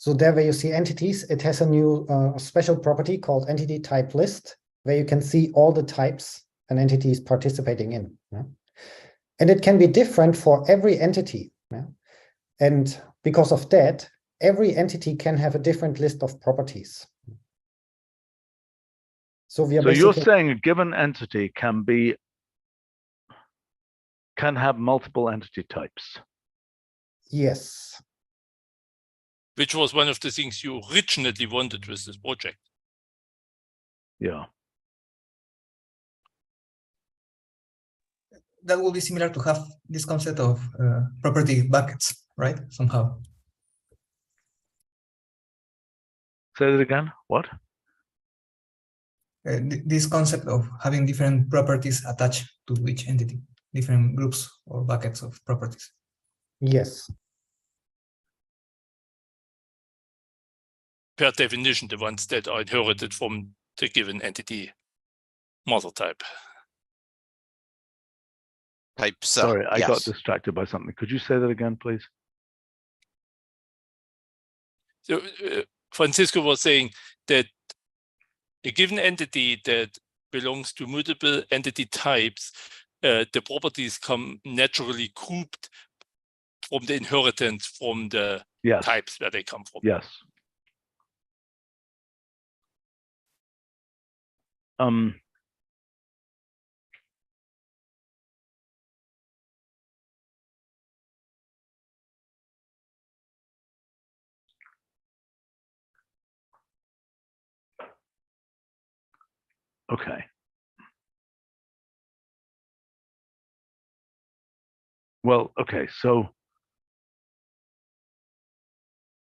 there where you see entities, it has a new special property called entity type list, where you can see all the types an entity is participating in. Yeah? And it can be different for every entity. Yeah? And because of that, every entity can have a different list of properties. So you're saying a given entity can have multiple entity types. Yes. Which was one of the things you originally wanted with this project. Yeah. That will be similar to have this concept of property buckets, right? Somehow. Say that again. What? This concept of having different properties attached to each entity, different groups or buckets of properties. Yes. Per definition, the ones that are inherited from the given entity model type. Sorry, I got yes. distracted by something. Could you say that again, please? So Francisco was saying that a given entity that belongs to multiple entity types, the properties come naturally grouped from the inheritance from the types where they come from. Yes. Okay. Well, okay, so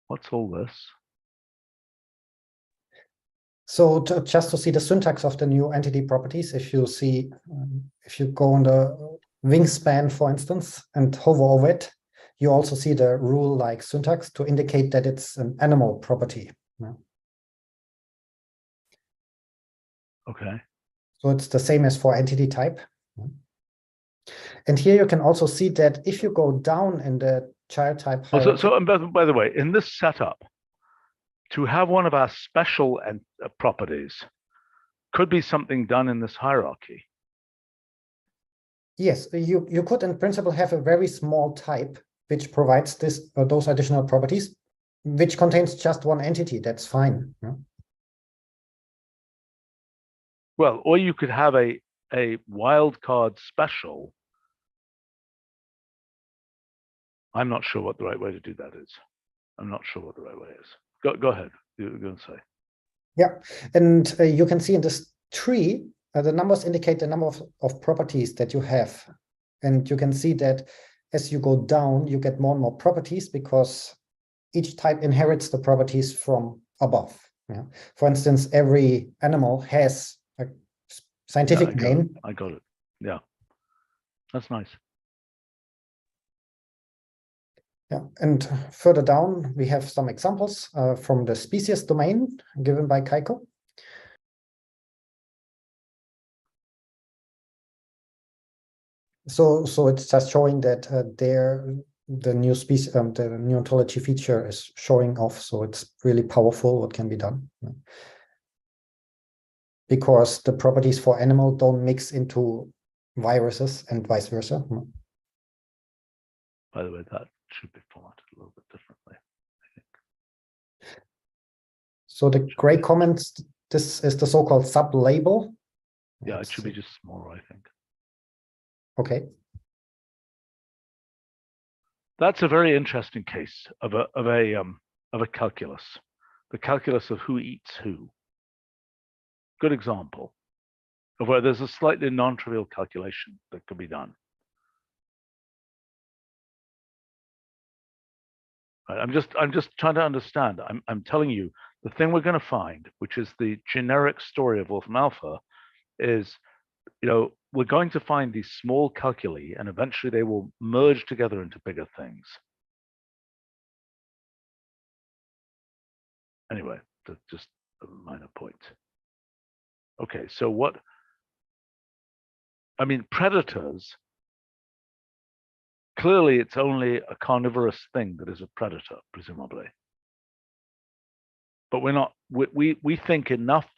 what's all this? So just to see the syntax of the new entity properties, if you see, if you go on the wingspan, for instance, and hover over it, you also see the rule-like syntax to indicate that it's an animal property. Yeah. Okay. So it's the same as for entity type. And here you can also see that if you go down in the child type hierarchy. So and by the way, in this setup, to have one of our special properties could be something done in this hierarchy. Yes, you could in principle have a very small type which provides this those additional properties, which contains just one entity. That's fine. Yeah. Well, or you could have a wildcard special. I'm not sure what the right way to do that is. I'm not sure what the right way is. Go ahead. You're going to say. Yeah, and you can see in this tree, the numbers indicate the number of properties that you have. And you can see that as you go down, you get more and more properties because each type inherits the properties from above. Yeah. For instance, every animal has a scientific name. I got it. Yeah, that's nice. Yeah, and further down, we have some examples from the species domain given by Kaiko. So it's just showing that the new species, the new ontology feature is showing off. So it's really powerful what can be done. Yeah. Because the properties for animal don't mix into viruses and vice versa. By the way, that should be formatted a little bit differently, I think. So the gray comments, this is the so-called sub-label. Yeah, it should be just smaller, I think. Okay. That's a very interesting case of a calculus, the calculus of who eats who. Good example of where there's a slightly non-trivial calculation that could be done. Right, I'm just trying to understand. I'm telling you, the thing we're going to find, which is the generic story of Wolfram Alpha, is, you know, we're going to find these small calculi, and eventually they will merge together into bigger things. Anyway, that's just a minor point. Okay, so what? I mean, predators. Clearly, it's only a carnivorous thing that is a predator, presumably. But we're not. We think enough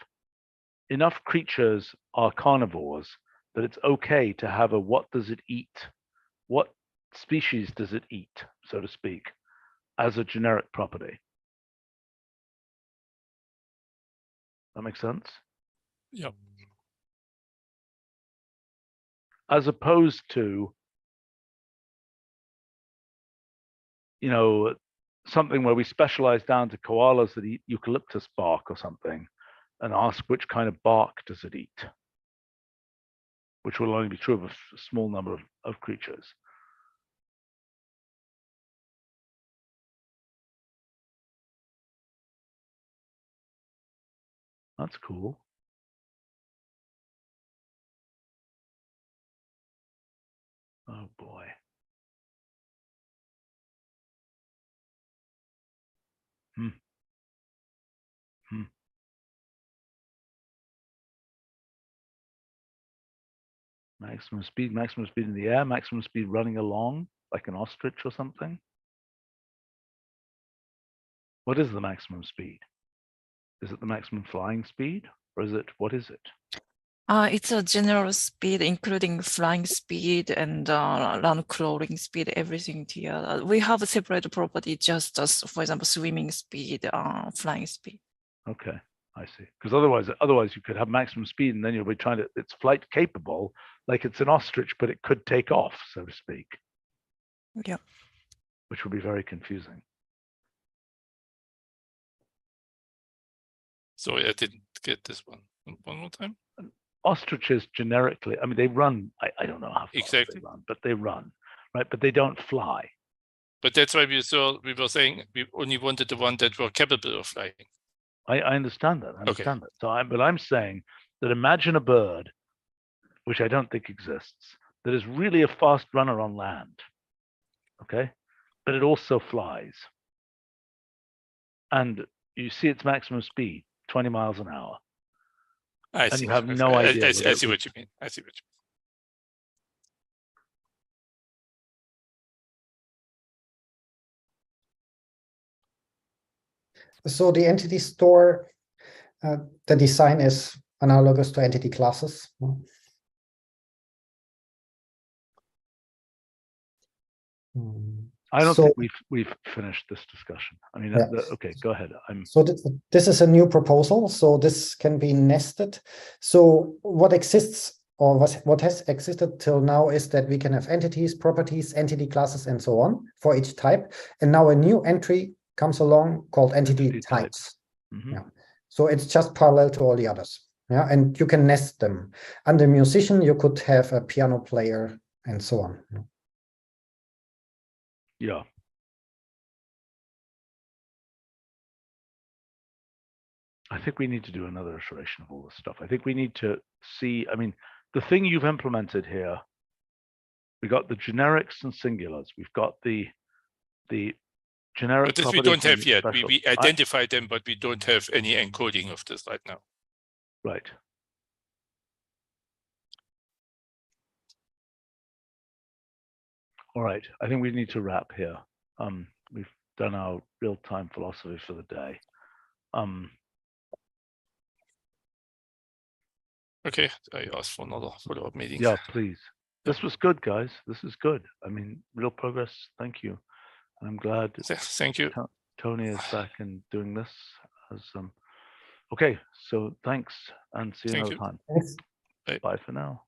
creatures are carnivores that it's okay to have a what does it eat? What species does it eat, so to speak, as a generic property? That makes sense? Yeah. As opposed to, you know, something where we specialize down to koalas that eat eucalyptus bark or something and ask which kind of bark does it eat, which will only be true of a small number of creatures. That's cool. Oh boy. Maximum speed in the air, maximum speed running along like an ostrich or something. What is the maximum speed? Is it the maximum flying speed, or is it, what is it? It's a general speed, including flying speed and land crawling speed, everything here. We have a separate property just as, for example, swimming speed, flying speed. Okay, I see. Because otherwise you could have maximum speed and then you'll be trying to, it's flight capable, like it's an ostrich, but it could take off, so to speak. Yeah. Which would be very confusing. Sorry, I didn't get this one. One more time. Ostriches generically, I mean, they run, I don't know how fast Exactly. they run, but they run, right? But they don't fly. But that's why we were saying we only wanted the one that were capable of flying. I understand that. I Okay. understand that. So but I'm saying that imagine a bird, which I don't think exists, that is really a fast runner on land. Okay. but it also flies. And you see its maximum speed, 20 miles an hour. I And see. you have no idea I whether see it what you mean. I see what you So the entity store, the design is analogous to entity classes. I don't So- think we've finished this discussion. I mean, Yeah. okay, go ahead. So this is a new proposal, so this can be nested. So what exists or what has existed till now is that we can have entities, properties, entity classes, and so on for each type. And now a new entry comes along called entity Entity type. types. Mhm. Yeah. So it's just parallel to all the others. Yeah, and you can nest them. Under musician, you could have a piano player and so on. Yeah. I think we need to do another iteration of all this stuff. I think we need to see, I mean, the thing you've implemented here, we got the generics and singulars. We've got the generic. But this we properties don't and have yet. We special. identify them, but we don't have any encoding of this right now. Right. All right. I think we need to wrap here. We've done our real-time philosophy for the day. Okay, I asked for another follow-up meeting. Yeah, please. This was good, guys. This is good. I mean, real progress. Thank you. I'm glad Thank you. Tony is back and doing this. As okay, so thanks and see you Thank another you. time. Thanks. Bye for now.